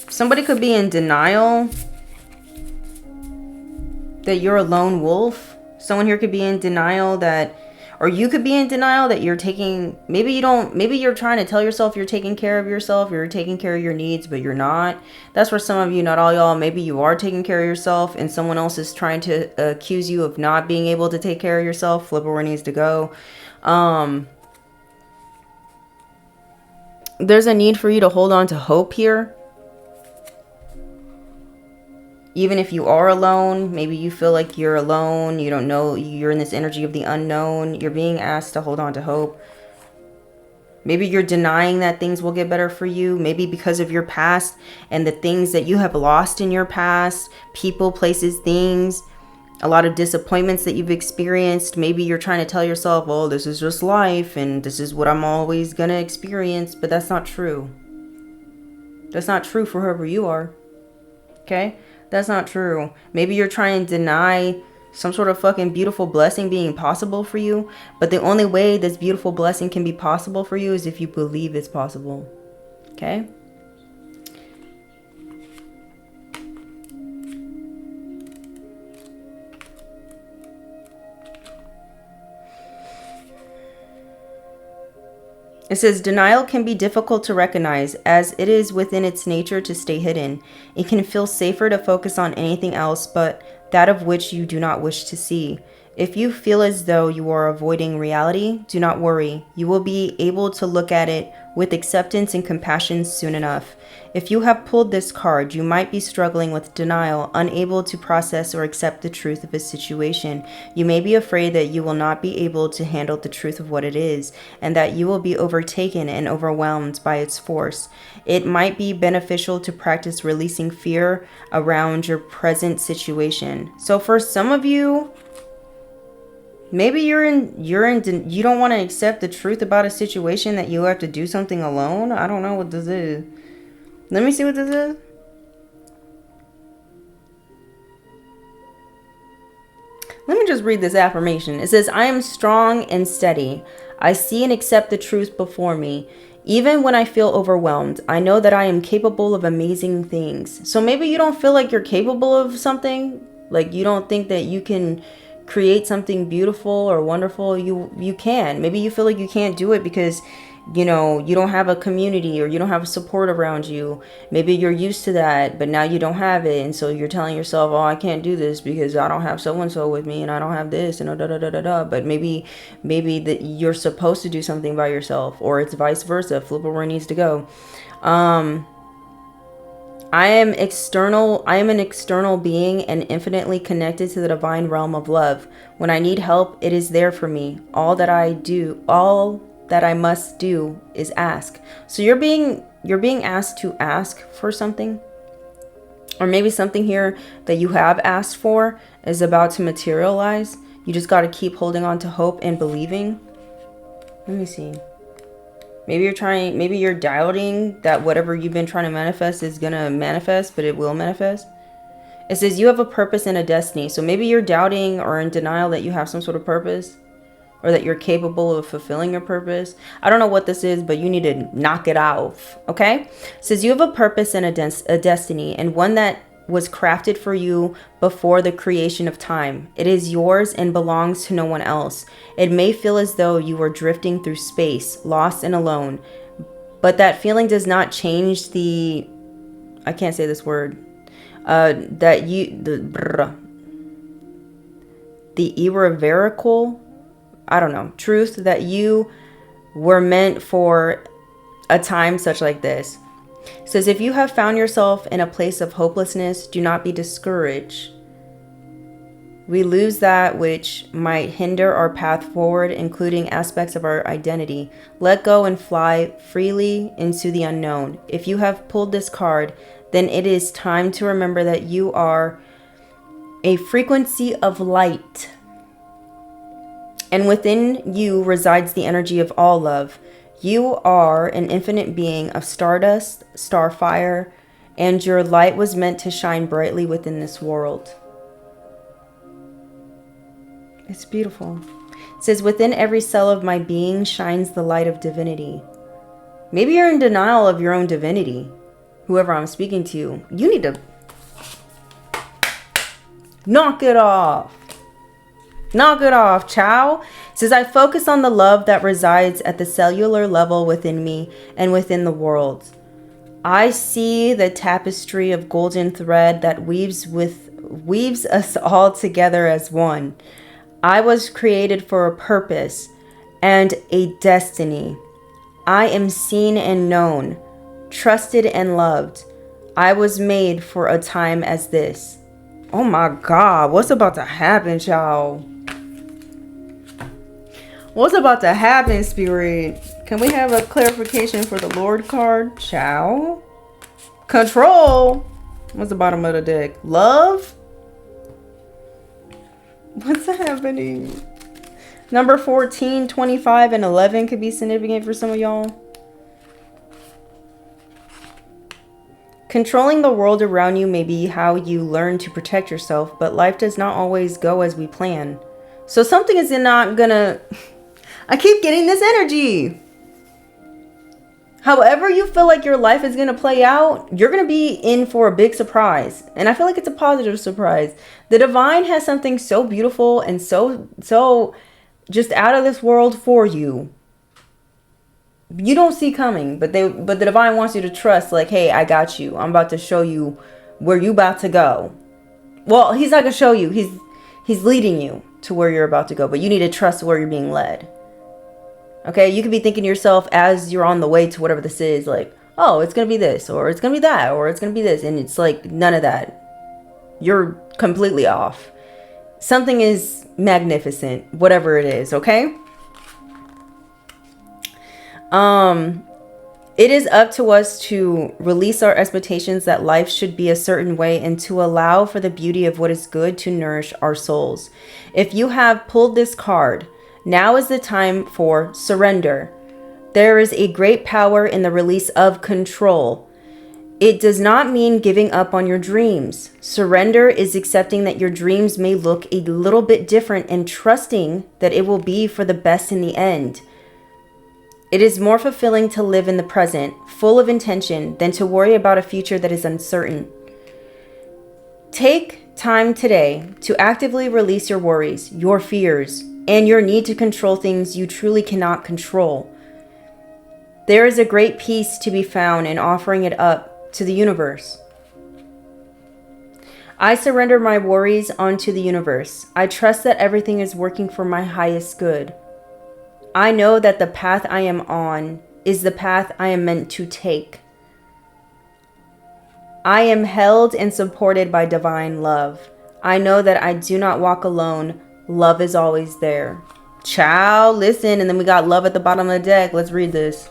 Somebody could be in denial that you're a lone wolf. Someone here could be in denial that, Or you could be in denial that you're taking, maybe you're trying to tell yourself you're taking care of yourself, you're taking care of your needs, but you're not. That's for some of you, not all y'all. Maybe you are taking care of yourself and someone else is trying to accuse you of not being able to take care of yourself. Flip it where it needs to go. There's a need for you to hold on to hope here. Even if you are alone, maybe you feel like you're alone, you don't know, you're in this energy of the unknown, you're being asked to hold on to hope. Maybe you're denying that things will get better for you, maybe because of your past and the things that you have lost in your past, people, places, things, a lot of disappointments that you've experienced. Maybe you're trying to tell yourself, oh, this is just life and this is what I'm always going to experience, but that's not true. That's not true for whoever you are, okay? That's not true. Maybe you're trying to deny some sort of fucking beautiful blessing being possible for you. But the only way this beautiful blessing can be possible for you is if you believe it's possible. Okay? It says, denial can be difficult to recognize as it is within its nature to stay hidden. It can feel safer to focus on anything else but that of which you do not wish to see. If you feel as though you are avoiding reality, do not worry. You will be able to look at it with acceptance and compassion soon enough. If you have pulled this card, you might be struggling with denial, unable to process or accept the truth of a situation. You may be afraid that you will not be able to handle the truth of what it is, and that you will be overtaken and overwhelmed by its force. It might be beneficial to practice releasing fear around your present situation. So for some of you, maybe you don't want to accept the truth about a situation that you have to do something alone. I don't know what this is. Let me see what this is. Let me just read this affirmation. It says, I am strong and steady. I see and accept the truth before me. Even when I feel overwhelmed, I know that I am capable of amazing things. So maybe you don't feel like you're capable of something. Like you don't think that you can create something beautiful or wonderful. You can. Maybe you feel like you can't do it because you don't have a community or you don't have support around you. Maybe you're used to that, but now you don't have it. And so you're telling yourself, oh, I can't do this because I don't have so-and-so with me and I don't have this and da da da da da. But maybe that you're supposed to do something by yourself, or it's vice versa. Flip it where it needs to go. I am an external being and infinitely connected to the divine realm of love. When I need help, it is there for me. All that I must do is ask. So you're being asked to ask for something, or maybe something here that you have asked for is about to materialize. You just got to keep holding on to hope and believing. Let me see. Maybe you're doubting that whatever you've been trying to manifest is going to manifest, but it will manifest. It says you have a purpose and a destiny. So maybe you're doubting or in denial that you have some sort of purpose, or that you're capable of fulfilling your purpose. I don't know what this is, but you need to knock it off, okay? It says you have a purpose and a destiny, and one that was crafted for you before the creation of time. It is yours and belongs to no one else. It may feel as though you were drifting through space, lost and alone, but that feeling does not change the, I can't say this word, the irrevocable, I don't know, truth that you were meant for a time such like this. It says, if you have found yourself in a place of hopelessness, do not be discouraged. We lose that which might hinder our path forward, including aspects of our identity. Let go and fly freely into the unknown. If you have pulled this card, then it is time to remember that you are a frequency of light. And within you resides the energy of all love. You are an infinite being of stardust, starfire, and your light was meant to shine brightly within this world. It's beautiful. It says, within every cell of my being shines the light of divinity. Maybe you're in denial of your own divinity. Whoever I'm speaking to, you need to knock it off. Knock it off, chow. It It says, I focus on the love that resides at the cellular level within me and within the world. I see the tapestry of golden thread that weaves us all together as one. I was created for a purpose and a destiny. I am seen and known, trusted and loved. I was made for a time as this. Oh my God, what's about to happen, y'all? What's about to happen, Spirit? Can we have a clarification for the Lord card? Ciao. Control. What's the bottom of the deck? Love? What's happening? Number 14, 25, and 11 could be significant for some of y'all. Controlling the world around you may be how you learn to protect yourself, but life does not always go as we plan. So something is not gonna... I keep getting this energy. However you feel like your life is going to play out, you're going to be in for a big surprise. And I feel like it's a positive surprise. The divine has something so beautiful and so just out of this world for you. You don't see coming, but the divine wants you to trust, like, hey, I got you. I'm about to show you where you about to go. Well, he's not going to show you. He's leading you to where you're about to go, but you need to trust where you're being led. Okay, you could be thinking to yourself as you're on the way to whatever this is, like, oh, it's going to be this, or it's going to be that, or it's going to be this. And it's like, none of that. You're completely off. Something is magnificent, whatever it is, okay? It is up to us to release our expectations that life should be a certain way and to allow for the beauty of what is good to nourish our souls. If you have pulled this card, now is the time for surrender. There is a great power in the release of control. It does not mean giving up on your dreams. Surrender is accepting that your dreams may look a little bit different and trusting that it will be for the best in the end. It is more fulfilling to live in the present, full of intention, than to worry about a future that is uncertain. Take time today to actively release your worries, your fears, and your need to control things you truly cannot control. There is a great peace to be found in offering it up to the universe. I surrender my worries onto the universe. I trust that everything is working for my highest good. I know that the path I am on is the path I am meant to take. I am held and supported by divine love. I know that I do not walk alone. Love is always there. Ciao, listen, and then we got love at the bottom of the deck. Let's read this.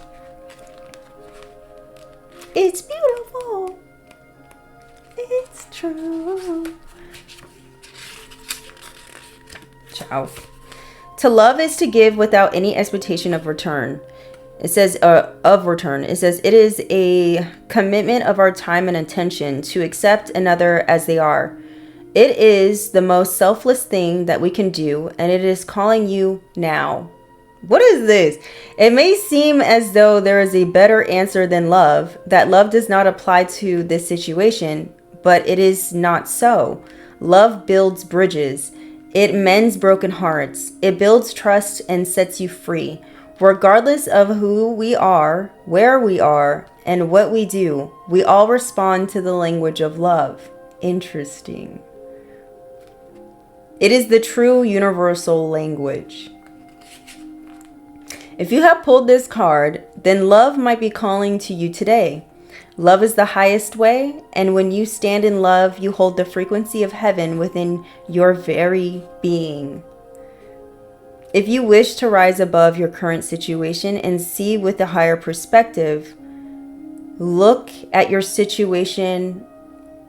It's beautiful. It's true. Ciao. To love is to give without any expectation of return. It says, It says, it is a commitment of our time and attention to accept another as they are. It is the most selfless thing that we can do, and it is calling you now. What is this? It may seem as though there is a better answer than love, that love does not apply to this situation, but it is not so. Love builds bridges. It mends broken hearts. It builds trust and sets you free. Regardless of who we are, where we are, and what we do, we all respond to the language of love. Interesting. It is the true universal language. If you have pulled this card, then love might be calling to you today. Love is the highest way, and when you stand in love, you hold the frequency of heaven within your very being. If you wish to rise above your current situation and see with a higher perspective, look at your situation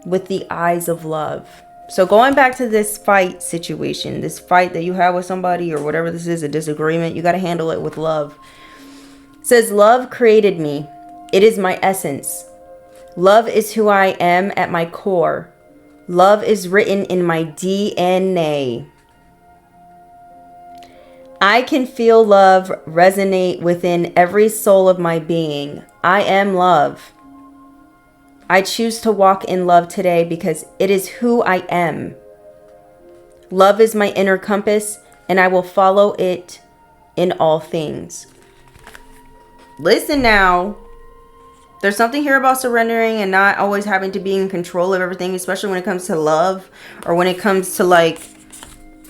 with the eyes of love. So going back to this fight situation, this fight that you have with somebody or whatever this is, a disagreement, you got to handle it with love. It says, love created me. It is my essence. Love is who I am at my core. Love is written in my DNA. I can feel love resonate within every soul of my being. I am love. I choose to walk in love today because it is who I am. Love is my inner compass, and I will follow it in all things. Listen now. There's something here about surrendering and not always having to be in control of everything, especially when it comes to love or when it comes to like,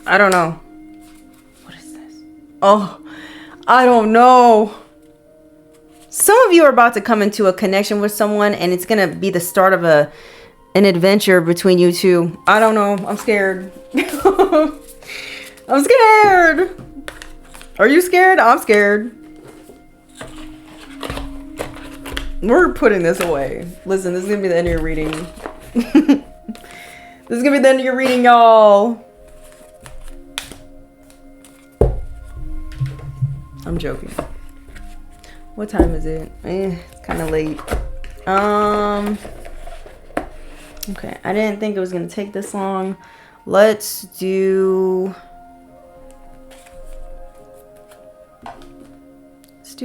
I don't know. What is this? Oh, I don't know. Some of you are about to come into a connection with someone and it's going to be the start of an adventure between you two. I don't know. I'm scared. I'm scared. Are you scared? I'm scared. We're putting this away. Listen, this is going to be the end of your reading. This is going to be the end of your reading, y'all. I'm joking. What time is it? It's kind of late. Okay, I didn't think it was going to take this long. Let's do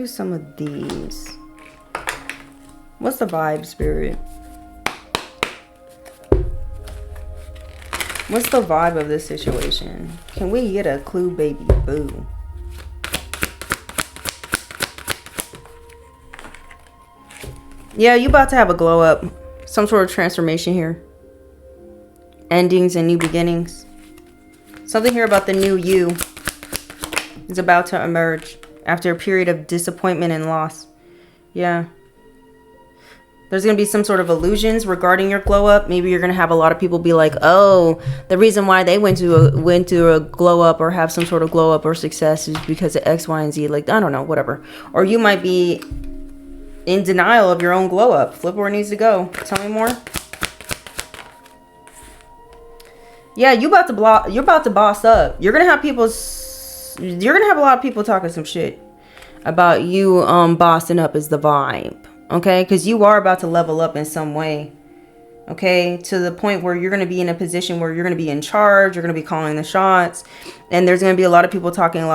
some of these. What's the vibe, Spirit? What's the vibe of this situation? Can we get a clue, baby boo? Yeah, you about to have a glow up. Some sort of transformation here. Endings and new beginnings. Something here about the new you is about to emerge after a period of disappointment and loss. Yeah. There's going to be some sort of illusions regarding your glow up. Maybe you're going to have a lot of people be like, oh, the reason why they went to a glow up or have some sort of glow up or success is because of X, Y, and Z. Like, I don't know, whatever. Or you might be in denial of your own glow up. Flip where it needs to go. Tell me more. Yeah, you're about to boss up. You're going to have a lot of people talking some shit about you bossing up is the vibe. Okay, because you are about to level up in some way. Okay, to the point where you're going to be in a position where you're going to be in charge. You're going to be calling the shots. And there's going to be a lot of people talking a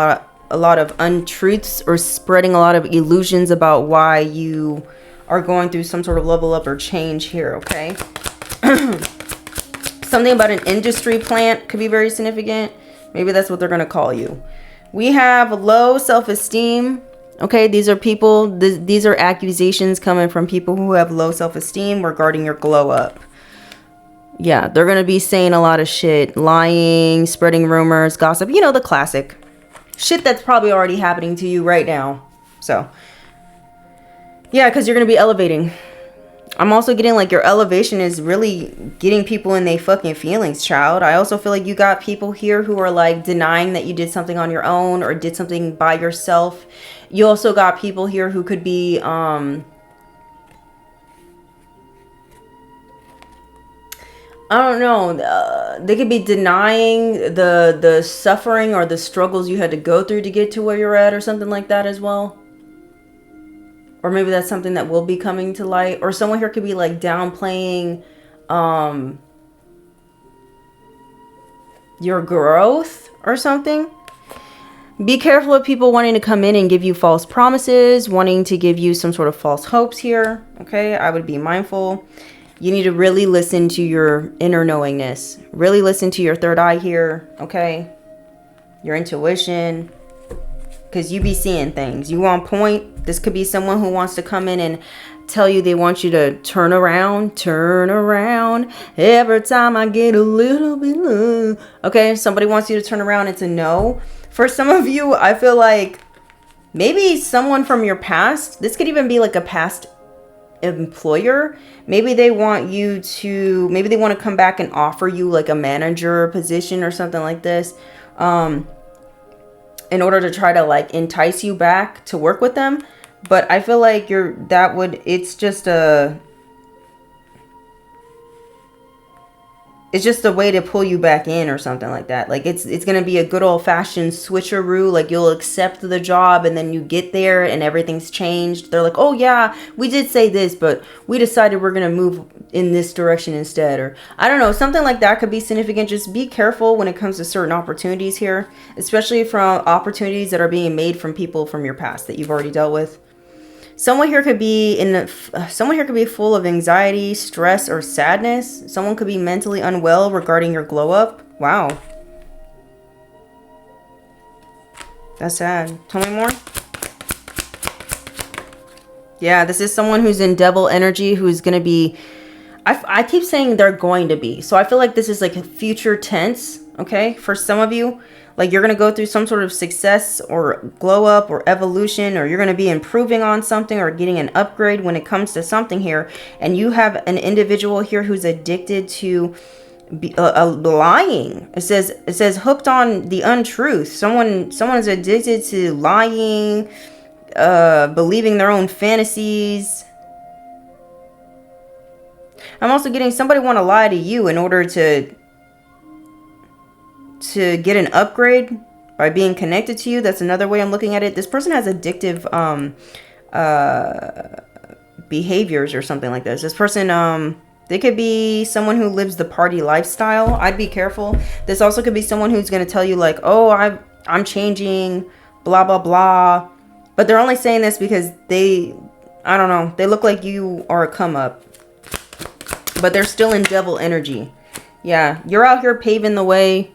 lot of untruths or spreading a lot of illusions about why you are going through some sort of level up or change here. Okay. Something about an industry plant could be very significant. Maybe that's what they're going to call you. We have low self-esteem. Okay, these are people, these are accusations coming from people who have low self-esteem regarding your glow up. Yeah, they're going to be saying a lot of shit, lying, spreading rumors, gossip, you know, the classic shit that's probably already happening to you right now. So, yeah, because you're going to be elevating. I'm also getting like your elevation is really getting people in their fucking feelings, child. I also feel like you got people here who are like denying that you did something on your own or did something by yourself. You also got people here who could be, I don't know. They could be denying the suffering or the struggles you had to go through to get to where you're at or something like that as well. Or maybe that's something that will be coming to light. Or someone here could be like downplaying your growth or something. Be careful of people wanting to come in and give you false promises, wanting to give you some sort of false hopes here. Okay, I would be mindful. You need to really listen to your inner knowingness. Really listen to your third eye here. Okay, your intuition. Because you be seeing things. You on point. This could be someone who wants to come in and tell you they want you to turn around. Every time I get a little bit low. Okay, somebody wants you to turn around and to know. For some of you, I feel like maybe someone from your past. This could even be like a past employer. Maybe they want to come back and offer you like a manager position or something like this. In order to try to like entice you back to work with them. But I feel like it's just a way to pull you back in or something like that. Like it's going to be a good old fashioned switcheroo. Like you'll accept the job and then you get there and everything's changed. They're like, oh yeah, we did say this, but we decided we're going to move in this direction instead. Or I don't know, something like that could be significant. Just be careful when it comes to certain opportunities here, especially from opportunities that are being made from people from your past that you've already dealt with. Someone here could be full of anxiety, stress, or sadness. Someone could be mentally unwell regarding your glow up. Wow. That's sad. Tell me more. Yeah, this is someone who's in devil energy, who's going to be... I keep saying they're going to be. So I feel like this is like a future tense, okay? For some of you, like you're going to go through some sort of success or glow up or evolution, or you're going to be improving on something or getting an upgrade when it comes to something here. And you have an individual here who's addicted to lying. It says hooked on the untruth. Someone's addicted to lying, believing their own fantasies. I'm also getting somebody want to lie to you in order to get an upgrade by being connected to you. That's another way I'm looking at it. This person has addictive behaviors or something like this. This person, they could be someone who lives the party lifestyle. I'd be careful. This also could be someone who's going to tell you like, oh, I'm changing, blah, blah, blah. But they're only saying this because I don't know, they look like you are a come up. But they're still in devil energy. Yeah, you're out here paving the way,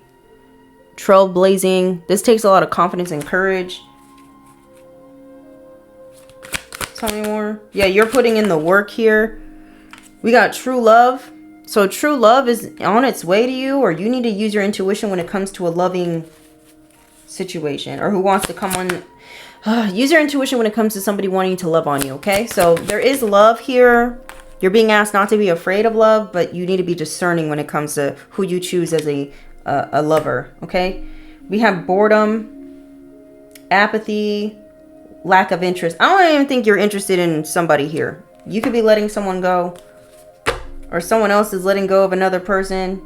trailblazing. This takes a lot of confidence and courage. Tell me more. Yeah, you're putting in the work here. We got true love. So true love is on its way to you, or you need to use your intuition when it comes to a loving situation, or who wants to come on. Use your intuition when it comes to somebody wanting to love on you, okay? So there is love here. You're being asked not to be afraid of love, but you need to be discerning when it comes to who you choose as a lover, okay? We have boredom, apathy, lack of interest. I don't even think you're interested in somebody here. You could be letting someone go, or someone else is letting go of another person.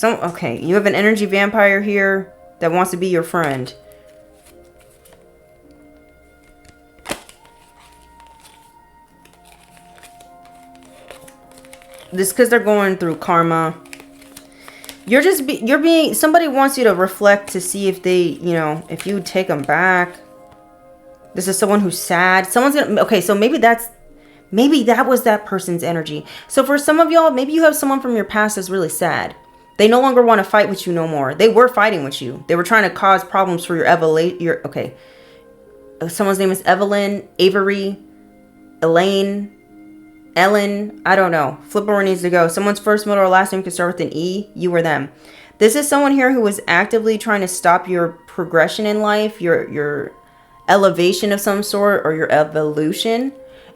Okay, you have an energy vampire here that wants to be your friend. This because they're going through karma. Somebody wants you to reflect to see if they, if you take them back. This is someone who's sad. Okay, so maybe that was that person's energy. So for some of y'all, maybe you have someone from your past that's really sad. They no longer want to fight with you no more. They were fighting with you. They were trying to cause problems for okay. Someone's name is Evelyn, Avery, Elaine, Ellen, I don't know. Flip where it needs to go. Someone's first, middle, or last name can start with an E. You or them. This is someone here who is actively trying to stop your progression in life, your elevation of some sort, or your evolution.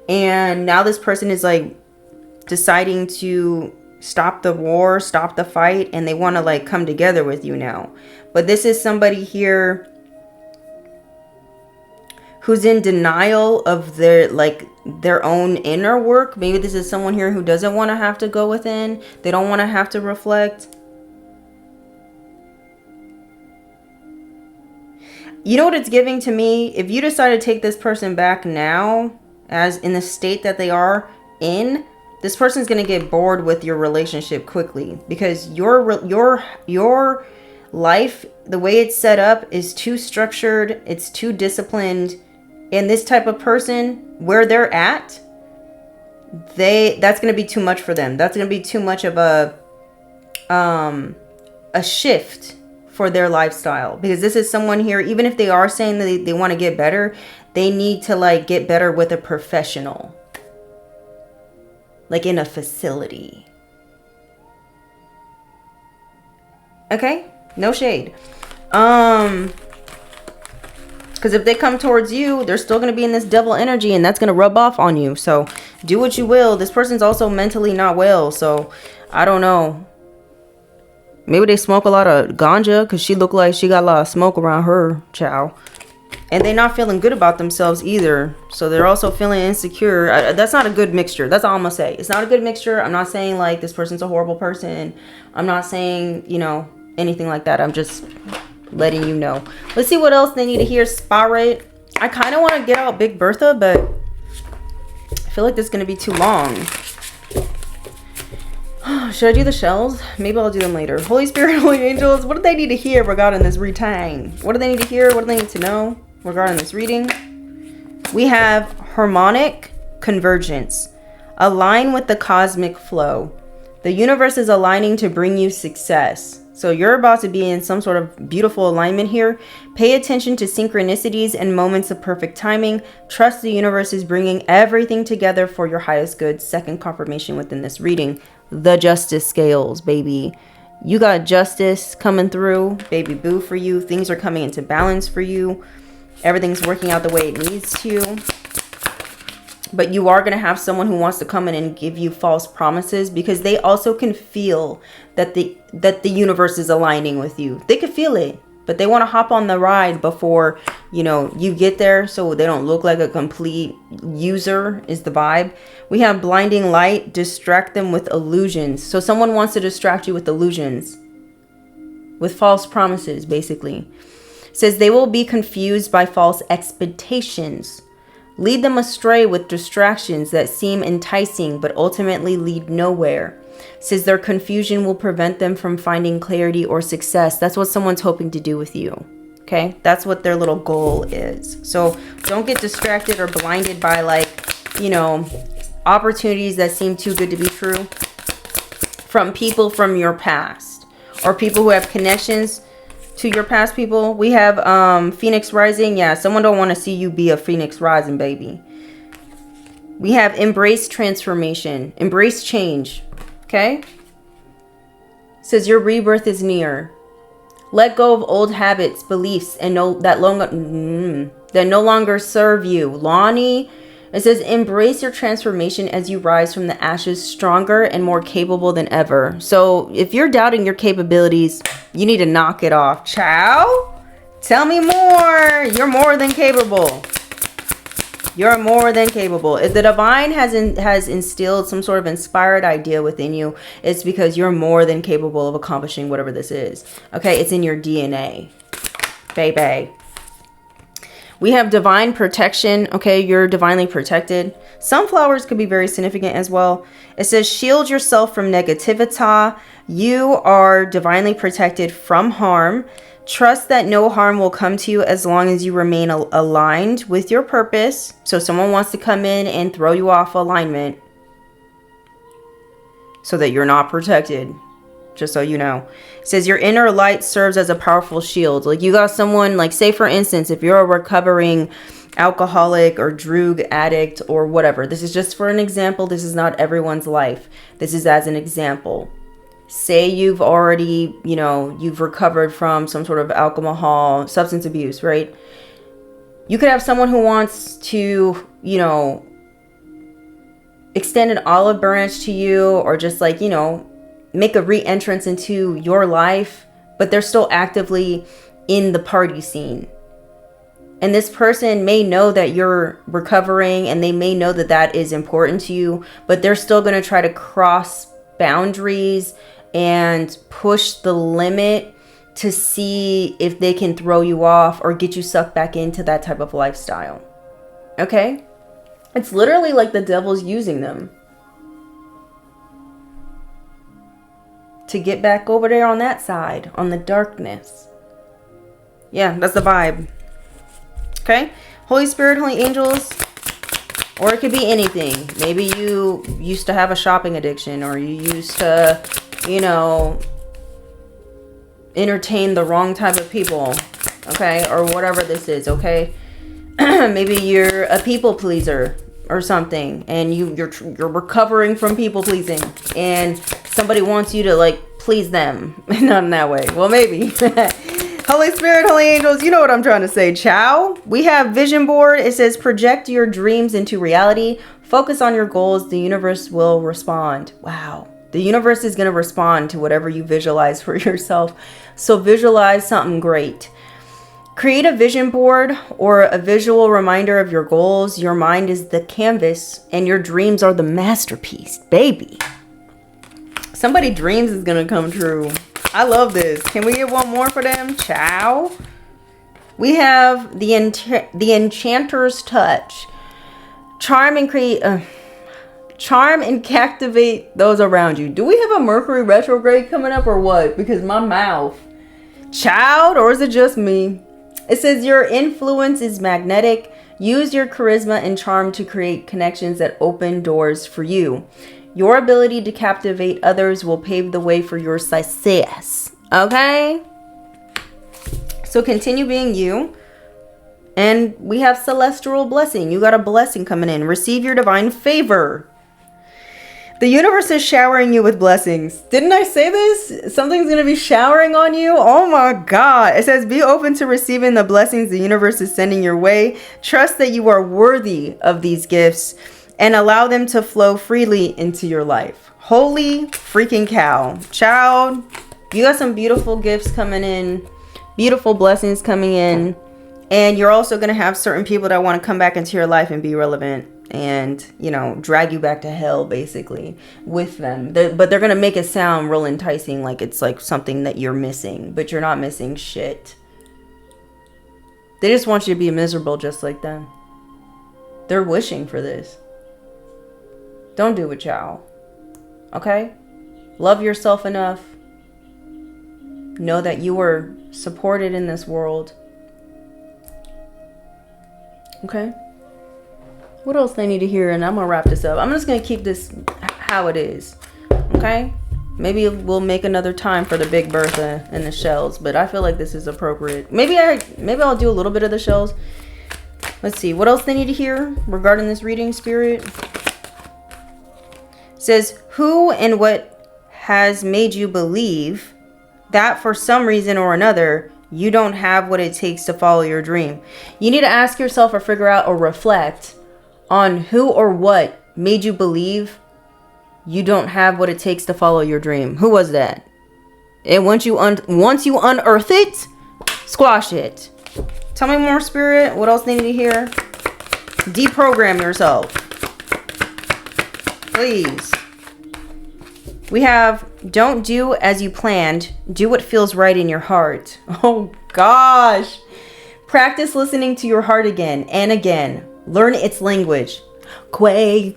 And now this person is like deciding to stop the war, stop the fight, and they want to like come together with you now. But this is somebody here who's in denial of their own inner work. Maybe this is someone here who doesn't want to have to go within. They don't want to have to reflect. You know what it's giving to me? If you decide to take this person back now, as in the state that they are in, this person's going to get bored with your relationship quickly, because your life, the way it's set up, is too structured. It's too disciplined. And this type of person, where they're at, that's going to be too much for them. That's going to be too much of a shift for their lifestyle. Because this is someone here, even if they are saying that they want to get better, they need to like get better with a professional. Like in a facility. Okay? No shade. Because if they come towards you, they're still going to be in this devil energy, and that's going to rub off on you. So do what you will. This person's also mentally not well. So I don't know. Maybe they smoke a lot of ganja, because she looked like she got a lot of smoke around her, chow. And they're not feeling good about themselves either. So they're also feeling insecure. That's not a good mixture. That's all I'm going to say. It's not a good mixture. I'm not saying like this person's a horrible person. I'm not saying, anything like that. I'm just letting you know. Let's see what else they need to hear. Spirit. I kind of want to get out Big Bertha, but I feel like this is going to be too long. Should I do the shells? Maybe I'll do them later. Holy Spirit, Holy Angels, what do they need to hear regarding this reading? What do they need to hear? What do they need to know regarding this reading? We have harmonic convergence. Align with the cosmic flow. The universe is aligning to bring you success. So you're about to be in some sort of beautiful alignment here. Pay attention to synchronicities and moments of perfect timing. Trust the universe is bringing everything together for your highest good. Second confirmation within this reading. The justice scales, baby. You got justice coming through, baby boo, for you. Things are coming into balance for you. Everything's working out the way it needs to. But you are going to have someone who wants to come in and give you false promises, because they also can feel that the universe is aligning with you. They can feel it, but they want to hop on the ride before, you know, you get there, so they don't look like a complete user is the vibe. We have blinding light, distract them with illusions. So someone wants to distract you with illusions, with false promises, basically. It says they will be confused by false expectations. Lead them astray with distractions that seem enticing but ultimately lead nowhere. It says their confusion will prevent them from finding clarity or success. That's what someone's hoping to do with you. Okay? That's what their little goal is. So don't get distracted or blinded by, like, you know, opportunities that seem too good to be true from people from your past, or people who have connections to your past people. We have Phoenix Rising. Yeah, someone don't want to see you be a Phoenix Rising, baby. We have embrace transformation, embrace change. Okay? It says your rebirth is near. Let go of old habits, beliefs, and that no longer serve you. Lonnie, it says embrace your transformation as you rise from the ashes stronger and more capable than ever. So if you're doubting your capabilities, you need to knock it off. Ciao. Tell me more. You're more than capable. You're more than capable. If the divine has instilled some sort of inspired idea within you, it's because you're more than capable of accomplishing whatever this is. Okay, it's in your DNA. Baby. We have divine protection. Okay, you're divinely protected. Sunflowers could be very significant as well. It says shield yourself from negativity. You are divinely protected from harm. Trust that no harm will come to you as long as you remain aligned with your purpose. So someone wants to come in and throw you off alignment so that you're not protected. Just so you know. It says your inner light serves as a powerful shield. Like you got someone, like say for instance, if you're a recovering alcoholic or drug addict or whatever. This is just for an example. This is not everyone's life. This is as an example. Say you've already, you know, you've recovered from some sort of alcohol, substance abuse, right? You could have someone who wants to, you know, extend an olive branch to you, or just like, you know, make a re-entrance into your life, but they're still actively in the party scene. And this person may know that you're recovering, and they may know that that is important to you, but they're still going to try to cross boundaries and push the limit to see if they can throw you off or get you sucked back into that type of lifestyle. Okay? It's literally like the devil's using them to get back over there on that side, on the darkness. Yeah, that's the vibe. Okay? Holy Spirit, Holy Angels, or it could be anything. Maybe you used to have a shopping addiction, or you used to, you know, entertain the wrong type of people. Okay? Or whatever this is, okay? Maybe you're a people pleaser or something, and you're recovering from people pleasing, and somebody wants you to like please them. Not in that way. Well, maybe. Holy Spirit, Holy Angels, you know what I'm trying to say. Ciao. We have vision board. It says project your dreams into reality. Focus on your goals. The universe will respond. Wow. The universe is going to respond to whatever you visualize for yourself. So visualize something great. Create a vision board or a visual reminder of your goals. Your mind is the canvas and your dreams are the masterpiece, baby. Somebody's dreams is going to come true. I love this. Can we get one more for them? Ciao. We have the Enchanter's Touch. Charm and captivate those around you. Do we have a Mercury retrograde coming up or what? Because my mouth. Child, or is it just me? It says your influence is magnetic. Use your charisma and charm to create connections that open doors for you. Your ability to captivate others will pave the way for your success. Okay? So continue being you. And we have celestial blessing. You got a blessing coming in. Receive your divine favor. The universe is showering you with blessings. Didn't I say this? Something's going to be showering on you. Oh my God. It says, be open to receiving the blessings the universe is sending your way. Trust that you are worthy of these gifts and allow them to flow freely into your life. Holy freaking cow. Child, you got some beautiful gifts coming in. Beautiful blessings coming in. And you're also going to have certain people that want to come back into your life and be relevant. And, you know, drag you back to hell, basically, with them. But they're going to make it sound real enticing, like it's like something that you're missing. But you're not missing shit. They just want you to be miserable just like them. They're wishing for this. Don't do it, y'all. Okay? Love yourself enough. Know that you are supported in this world. Okay? What else they need to hear? And I'm going to wrap this up. I'm just going to keep this how it is. Okay? Maybe we'll make another time for the Big Bertha and the shells. But I feel like this is appropriate. Maybe I'll do a little bit of the shells. Let's see. What else they need to hear regarding this reading, Spirit? It says, who and what has made you believe that for some reason or another, you don't have what it takes to follow your dream? You need to ask yourself or figure out or reflect on who or what made you believe you don't have what it takes to follow your dream. Who was that? And once you unearth it, squash it. Tell me more, Spirit. What else they need to hear? Deprogram yourself. Please. We have, don't do as you planned. Do what feels right in your heart. Oh, gosh. Practice listening to your heart again and again. Learn its language. Kwe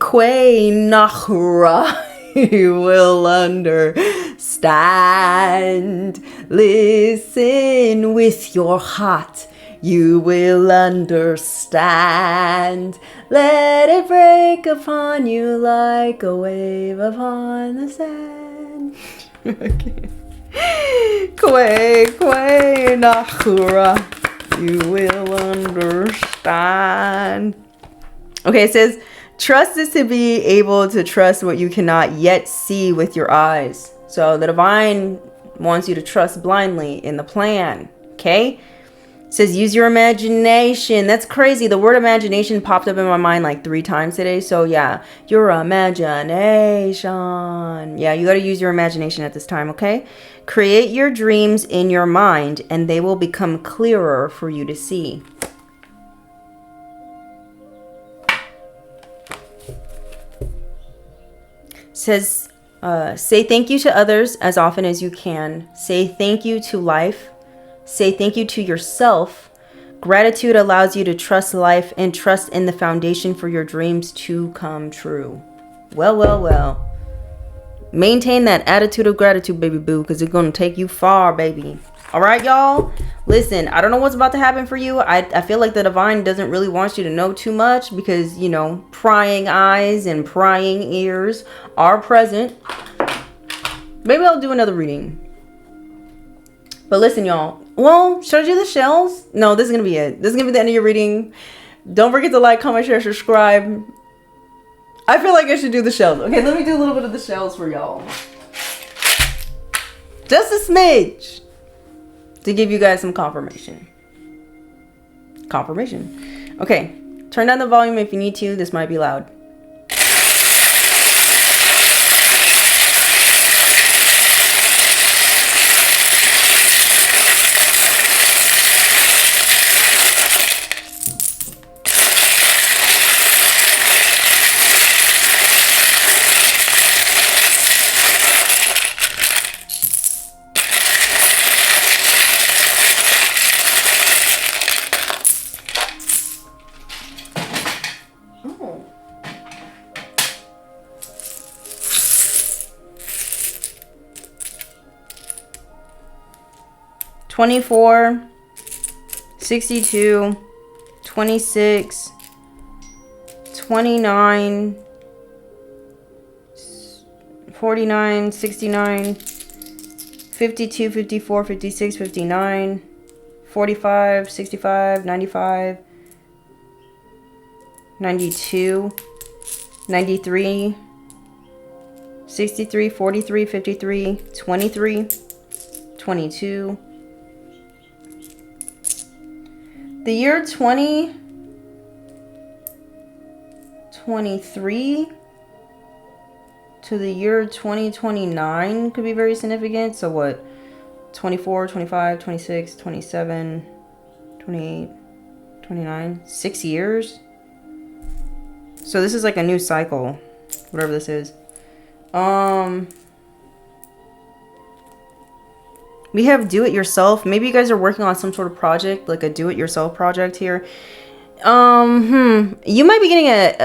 nahra. You will understand. Listen with your heart. You will understand. Let it break upon you like a wave upon the sand. Okay. Kwe nahra. You will understand. Okay, it says, trust is to be able to trust what you cannot yet see with your eyes. So the divine wants you to trust blindly in the plan. Okay? It says, use your imagination. That's crazy. The word imagination popped up in my mind like 3 times today. So yeah, your imagination. Yeah, you got to use your imagination at this time, okay? Create your dreams in your mind and they will become clearer for you to see. It says, say thank you to others as often as you can. Say thank you to life. Say thank you to yourself. Gratitude allows you to trust life and trust in the foundation for your dreams to come true. Well, well, well. Maintain that attitude of gratitude, baby boo, because it's going to take you far, baby. All right, y'all. Listen, I don't know what's about to happen for you. I feel like the divine doesn't really want you to know too much because, you know, prying eyes and prying ears are present. Maybe I'll do another reading. But listen, y'all. Well, should I do the shells? No, this is going to be it. This is going to be the end of your reading. Don't forget to like, comment, share, subscribe. I feel like I should do the shells. Okay, let me do a little bit of the shells for y'all. Just a smidge. To give you guys some confirmation. Okay, turn down the volume if you need to. This might be loud. Oh. 24, 62, 26, 29, 49, 69, 52, 54, 56, 59, 45, 65, 95, 92, 93, 63, 43, 53, 23, 22. The year 2023 to the year 2029 could be very significant. So what? 24, 25, 26, 27, 28, 29. 6 years. So this is like a new cycle. Whatever this is. We have do-it-yourself. Maybe you guys are working on some sort of project, like a do-it-yourself project here. You might be getting a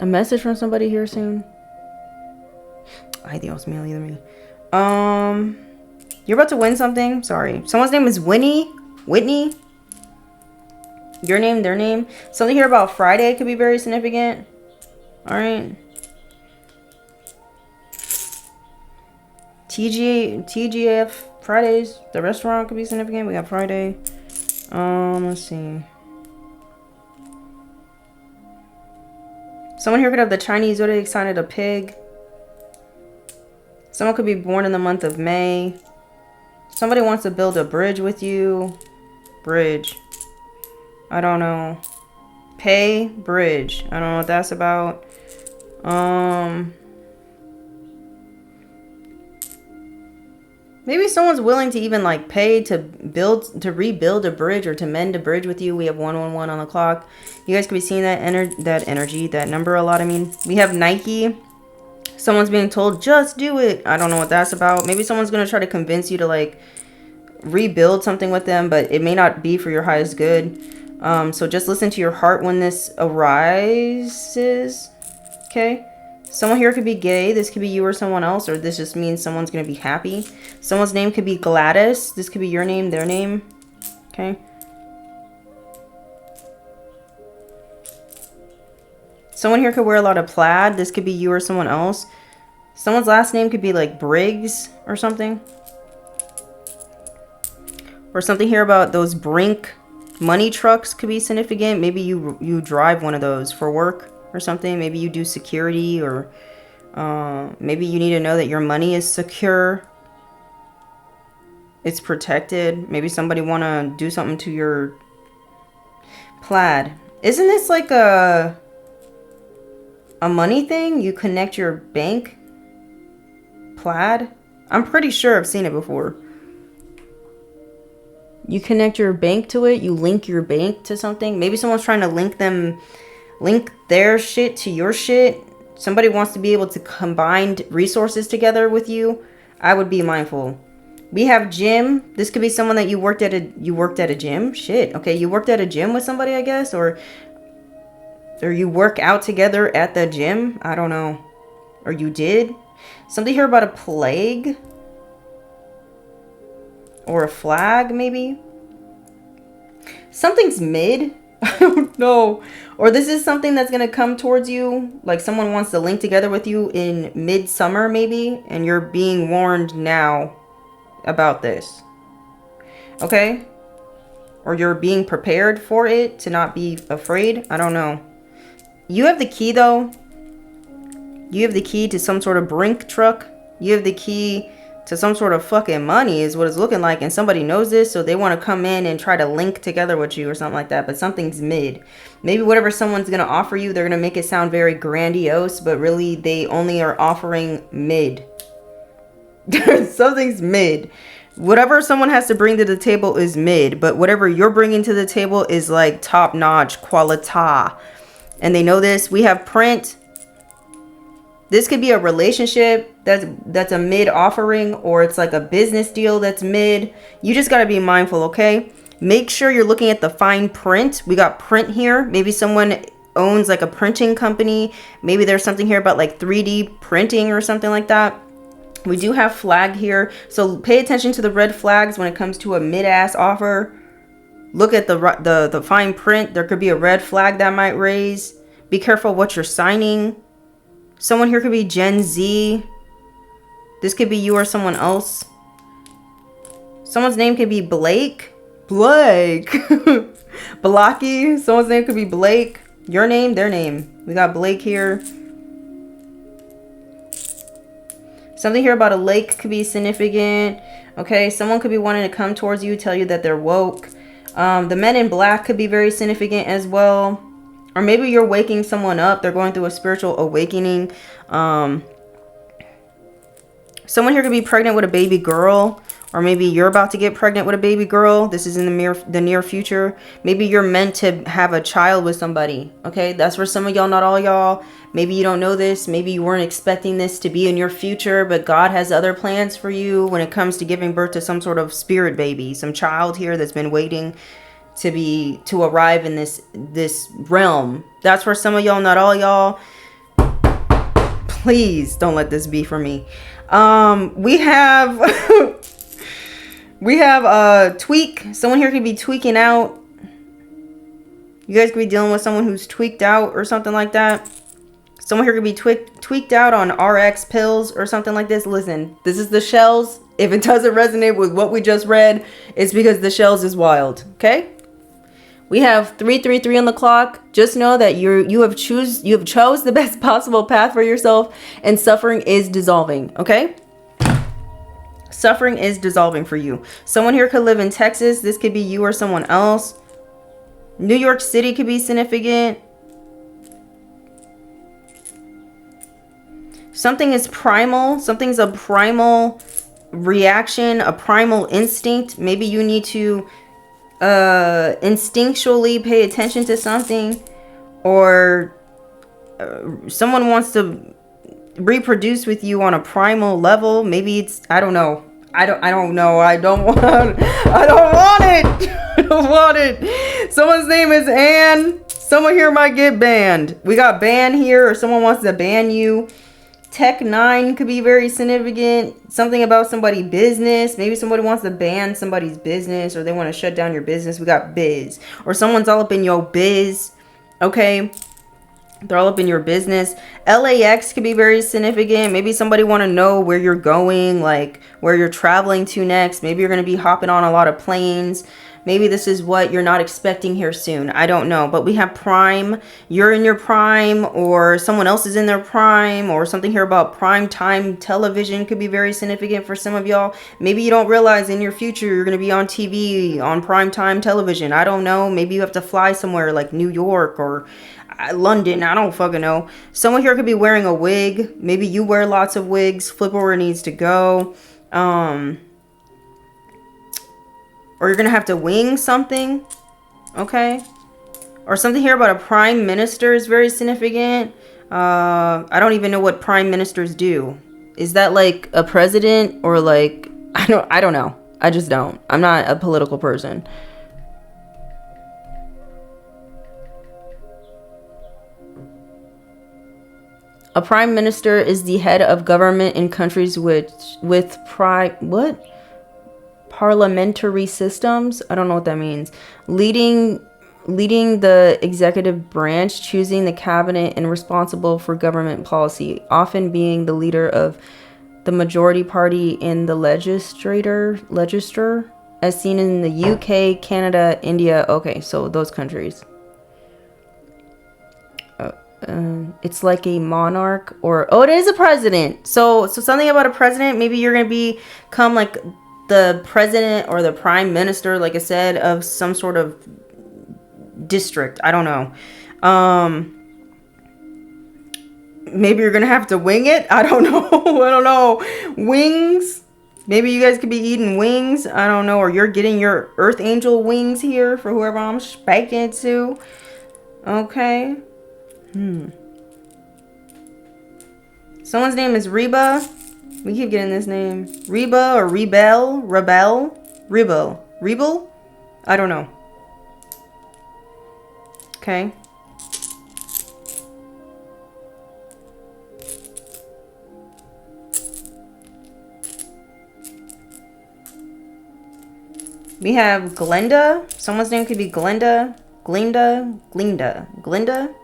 message from somebody here soon. Ay, Dios mío, líder me. You're about to win something. Sorry. Someone's name is Whitney. Your name, their name. Something here about Friday could be very significant. All right. TGF Fridays. The restaurant could be significant. We got Friday. Let's see. Someone here could have the Chinese zodiac sign of a pig. Someone could be born in the month of May. Somebody wants to build a bridge with you. Bridge. I don't know. Pay, bridge. I don't know what that's about. Maybe someone's willing to even like pay to rebuild a bridge or to mend a bridge with you. We have 111 on the clock. You guys could be seeing that energy, that number a lot. I mean, we have Nike. Someone's being told, just do it. I don't know what that's about. Maybe someone's going to try to convince you to like rebuild something with them, but it may not be for your highest good. So just listen to your heart when this arises. Okay. Someone here could be gay. This could be you or someone else, or this just means someone's going to be happy. Someone's name could be Gladys. This could be your name, their name. Okay. Someone here could wear a lot of plaid. This could be you or someone else. Someone's last name could be like Briggs or something. Or something here about those Brink money trucks could be significant. Maybe you drive one of those for work or something. Maybe you do security, or maybe you need to know that your money is secure. It's protected. Maybe somebody want to do something to your plaid. Isn't this like a money thing? You connect your bank. Plaid? I'm pretty sure I've seen it before. You connect your bank to it. You link your bank to something. Maybe someone's trying to link their shit to your shit. Somebody wants to be able to combine resources together with you. I would be mindful. We have gym. This could be someone that you worked at a gym. Shit. Okay, you worked at a gym with somebody, I guess, or you work out together at the gym. I don't know. Or you did. Something here about a plague. Or a flag, maybe. Something's mid. I don't know. Or this is something that's going to come towards you. Like someone wants to link together with you in midsummer, maybe. And you're being warned now about this. Okay? Or you're being prepared for it to not be afraid. I don't know. You have the key, though. You have the key to some sort of Brink truck. You have the key to some sort of fucking money is what it's looking like. And somebody knows this, so they want to come in and try to link together with you or something like that. But something's mid. Maybe whatever someone's going to offer you, they're going to make it sound very grandiose. But really, they only are offering mid. Something's mid. Whatever someone has to bring to the table is mid. But whatever you're bringing to the table is like top-notch qualita. And they know this. We have print. This could be a relationship that's a mid offering, or it's like a business deal that's mid. You just got to be mindful, okay? Make sure you're looking at the fine print. We got print here. Maybe someone owns like a printing company. Maybe there's something here about like 3D printing or something like that. We do have flag here. So pay attention to the red flags when it comes to a mid-ass offer. Look at the fine print. There could be a red flag that might raise. Be careful what you're signing. Someone here could be Gen Z. This could be you or someone else. Someone's name could be Blake. Blake. Blaki. Someone's name could be Blake. Your name, their name. We got Blake here. Something here about a lake could be significant. Okay, someone could be wanting to come towards you, tell you that they're woke. The men in black could be very significant as well. Or maybe you're waking someone up. They're going through a spiritual awakening. Someone here could be pregnant with a baby girl. Or maybe you're about to get pregnant with a baby girl. This is in the near future. Maybe you're meant to have a child with somebody. Okay, that's for some of y'all, not all y'all. Maybe you don't know this. Maybe you weren't expecting this to be in your future, but God has other plans for you when it comes to giving birth to some sort of spirit baby, some child here that's been waiting to arrive in this realm. That's for some of y'all, not all y'all. Please don't let this be for me. We have we have a tweak. Someone here could be tweaking out. You guys could be dealing with someone who's tweaked out or something like that. Someone here could be tweaked out on RX pills or something like this. Listen, this is the shells. If it doesn't resonate with what we just read, it's because the shells is wild. Okay? We have 333 on the clock. Just know that you have chose the best possible path for yourself, and suffering is dissolving. Okay? Suffering is dissolving for you. Someone here could live in Texas. This could be you or someone else. New York City could be significant. Something is primal. Something's a primal reaction, a primal instinct. Maybe you need to instinctually pay attention to something, or someone wants to reproduce with you on a primal level. Maybe it's, I don't know. I don't know. I don't want it. I don't want it. Someone's name is Anne. Someone here might get banned. We got ban here, or someone wants to ban you. Tech 9 could be very significant. Something about somebody's business. Maybe somebody wants to ban somebody's business, or they want to shut down your business. We got biz. Or someone's all up in your biz. Okay. They're all up in your business. LAX could be very significant. Maybe somebody want to know where you're going, like where you're traveling to next. Maybe you're going to be hopping on a lot of planes. Maybe this is what you're not expecting here soon. I don't know. But we have prime. You're in your prime, or someone else is in their prime, or something here about prime time television could be very significant for some of y'all. Maybe you don't realize in your future you're going to be on TV, on prime time television. I don't know. Maybe you have to fly somewhere like New York or London. I don't fucking know. Someone here could be wearing a wig. Maybe you wear lots of wigs. Flip where it needs to go. Or you're going to have to wing something. Okay. Or something here about a prime minister is very significant. I don't even know what prime ministers do. Is that like a president, or like, I don't know. I just don't. I'm not a political person. A prime minister is the head of government in countries with parliamentary systems. I don't know what that means. Leading the executive branch, choosing the cabinet, and responsible for government policy, often being the leader of the majority party in the legislature, as seen in the UK, Canada, India. Okay, so those countries. It's like a monarch, or it is a president. So something about a president. Maybe you're gonna become like the president or the prime minister, like I said, of some sort of district. I don't know. Maybe you're gonna have to wing it. I don't know. I don't know. Wings. Maybe you guys could be eating wings. I don't know. Or you're getting your earth angel wings here for whoever I'm speaking to. Okay. Someone's name is Reba. We keep getting this name. Reba or Rebel. I don't know. Okay. We have Glenda. Someone's name could be Glenda. Glinda.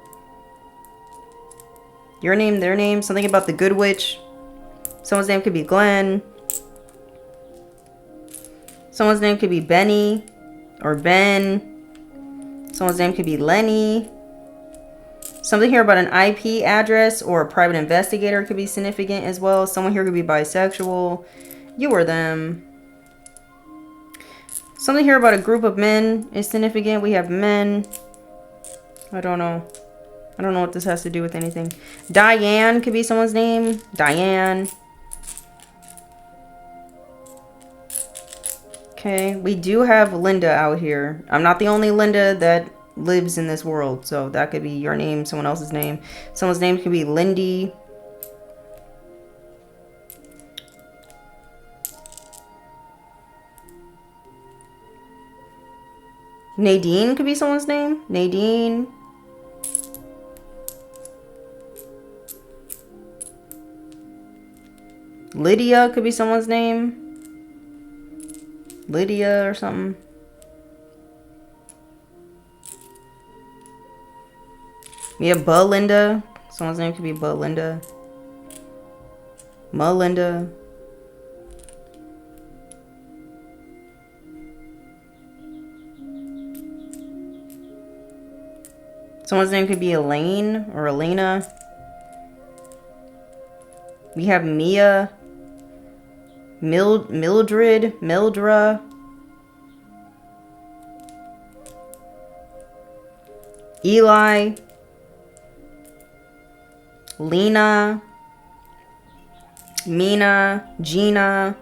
Your name, their name. Something about the Good Witch. Someone's name could be Glenn. Someone's name could be Benny or Ben. Someone's name could be Lenny. Something here about an IP address or a private investigator could be significant as well. Someone here could be bisexual. You or them. Something here about a group of men is significant. We have men. I don't know. I don't know what this has to do with anything. Diane could be someone's name. Diane. Okay, we do have Linda out here. I'm not the only Linda that lives in this world, so that could be your name, someone else's name. Someone's name could be Lindy. Nadine could be someone's name. Nadine. Lydia could be someone's name. Lydia or something. We have Belinda. Someone's name could be Belinda. Melinda. Someone's name could be Elaine or Elena. We have Mia. Mildred. Mildra. Eli. Lena. Mina. Gina.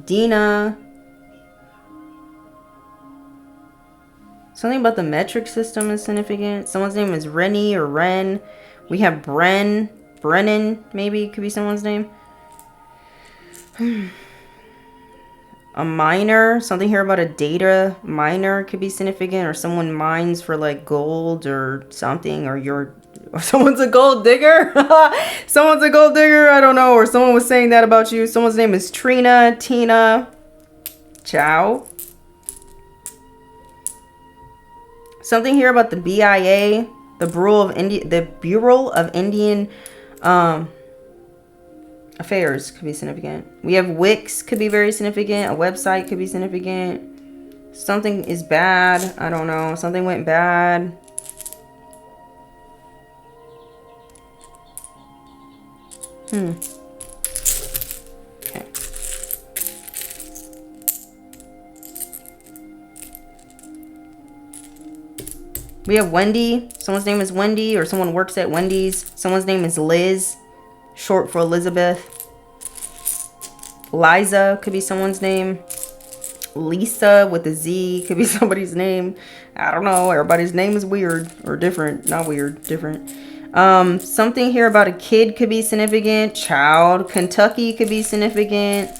Dina. Something about the metric system is significant. Someone's name is Rennie or Ren. We have Bren. Brennan, maybe, could be someone's name. A miner. Something here about a data miner could be significant. Or someone mines for like gold or something. Or someone's a gold digger. Someone's a gold digger. I don't know. Or someone was saying that about you. Someone's name is Trina. Tina. Ciao. Something here about the BIA, the Bureau of Indian Affairs could be significant. We have Wix could be very significant. A website could be significant. Something is bad. I don't know. Something went bad. Okay. We have Wendy. Someone's name is Wendy, or someone works at Wendy's. Someone's name is Liz, short for Elizabeth. Liza could be someone's name. Lisa with a Z could be somebody's name. I don't know. Everybody's name is weird or different. Not weird, different. Something here about a kid could be significant. Child. Kentucky could be significant.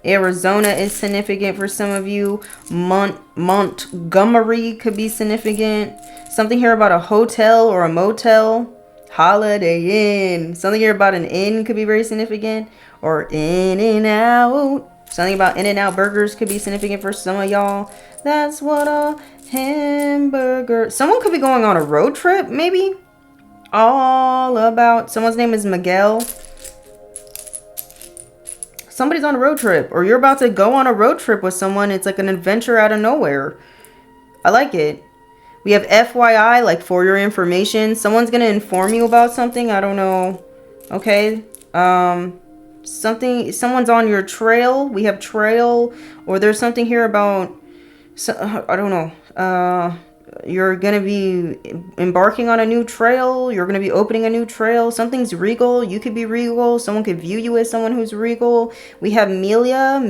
Arizona is significant for some of you. Montgomery could be significant. Something here about a hotel or a motel. Holiday Inn. Something here about an inn could be very significant. Or In-N-Out. Something about In-N-Out burgers could be significant for some of y'all. That's what a hamburger. Someone could be going on a road trip, maybe. All about. Someone's name is Miguel. Somebody's on a road trip, or you're about to go on a road trip with someone. It's like an adventure out of nowhere. I like it. We have FYI, like for your information. Someone's going to inform you about something. I don't know. Okay. Someone's on your trail. We have trail, or there's something here about, I don't know. You're going to be embarking on a new trail. You're going to be opening a new trail. Something's regal. You could be regal. Someone could view you as someone who's regal. We have Melia.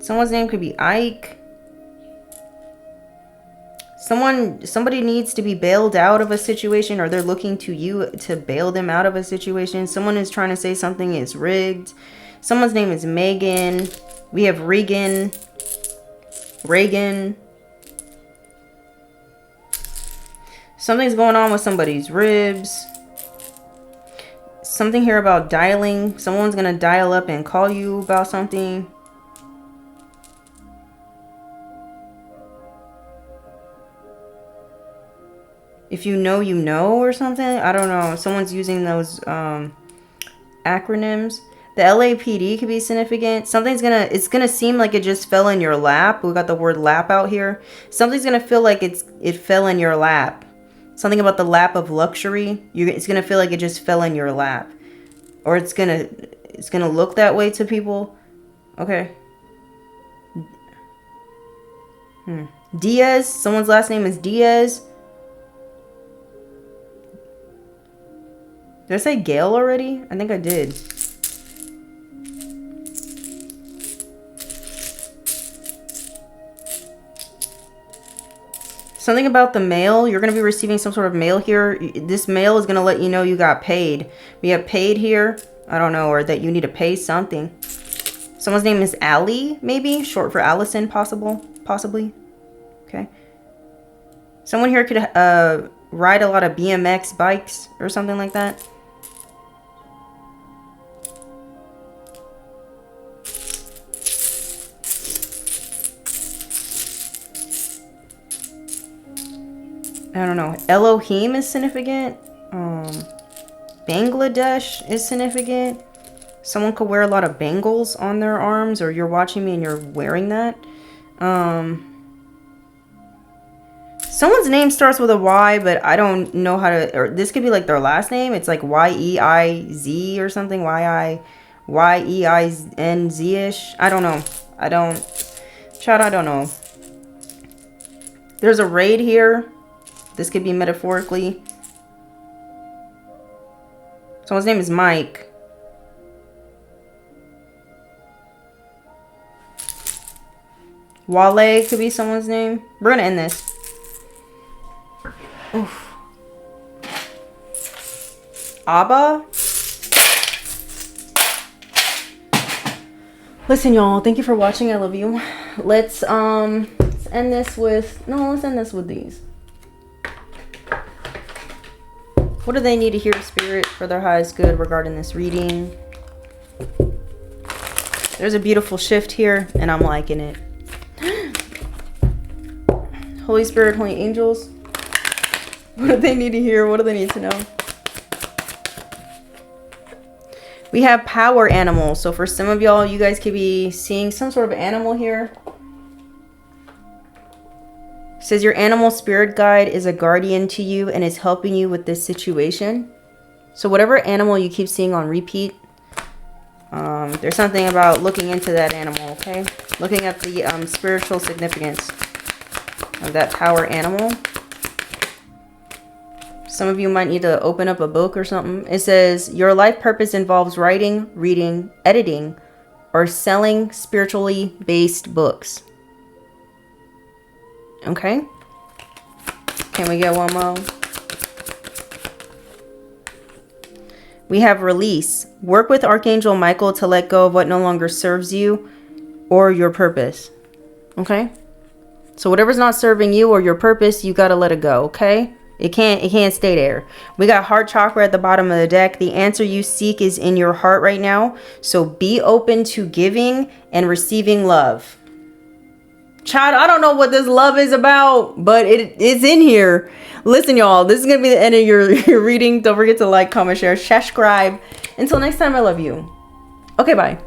Someone's name could be Ike. Somebody needs to be bailed out of a situation, or they're looking to you to bail them out of a situation. Someone is trying to say something is rigged. Someone's name is Megan. We have Regan. Something's going on with somebody's ribs. Something here about dialing. Someone's going to dial up and call you about something. If you know or something. I don't know. Someone's using those acronyms. The LAPD could be significant. It's gonna seem like it just fell in your lap. We got the word lap out here. Something's gonna feel like it fell in your lap. Something about the lap of luxury. It's gonna feel like it just fell in your lap. Or it's gonna look that way to people. Okay. Diaz. Someone's last name is Diaz. Did I say Gail already? I think I did. Something about the mail. You're going to be receiving some sort of mail here. This mail is going to let you know you got paid. We have paid here. I don't know. Or that you need to pay something. Someone's name is Allie, maybe. Short for Allison, possibly. Okay. Someone here could ride a lot of BMX bikes or something like that. I don't know. Elohim is significant. Bangladesh is significant. Someone could wear a lot of bangles on their arms, or you're watching me and you're wearing that. Someone's name starts with a Y, but I don't know how to, or this could be like their last name. It's like Yeiz or something. Yeiznz-ish. I don't know. I don't know. There's a raid here. This could be metaphorically. Someone's name is Mike. Wale could be someone's name. We're gonna end this. Oof. Abba. Listen, y'all. Thank you for watching. I love you. Let's end this with these. What do they need to hear, Spirit, for their highest good regarding this reading? There's a beautiful shift here, and I'm liking it. Holy Spirit, Holy Angels. What do they need to hear? What do they need to know? We have power animals. So for some of y'all, you guys could be seeing some sort of animal here. It says your animal spirit guide is a guardian to you and is helping you with this situation. So whatever animal you keep seeing on repeat, there's something about looking into that animal, okay? Looking at the spiritual significance of that power animal. Some of you might need to open up a book or something. It says your life purpose involves writing, reading, editing, or selling spiritually based books. Okay. Can we get one more? We have release. Work with Archangel Michael to let go of what no longer serves you or your purpose. Okay. So whatever's not serving you or your purpose, you got to let it go. Okay. It can't stay there. We got heart chakra at the bottom of the deck. The answer you seek is in your heart right now. So be open to giving and receiving love. Child, I don't know what this love is about, but it's in here. Listen, y'all, this is going to be the end of your reading. Don't forget to like, comment, share, subscribe. Until next time, I love you. Okay, bye.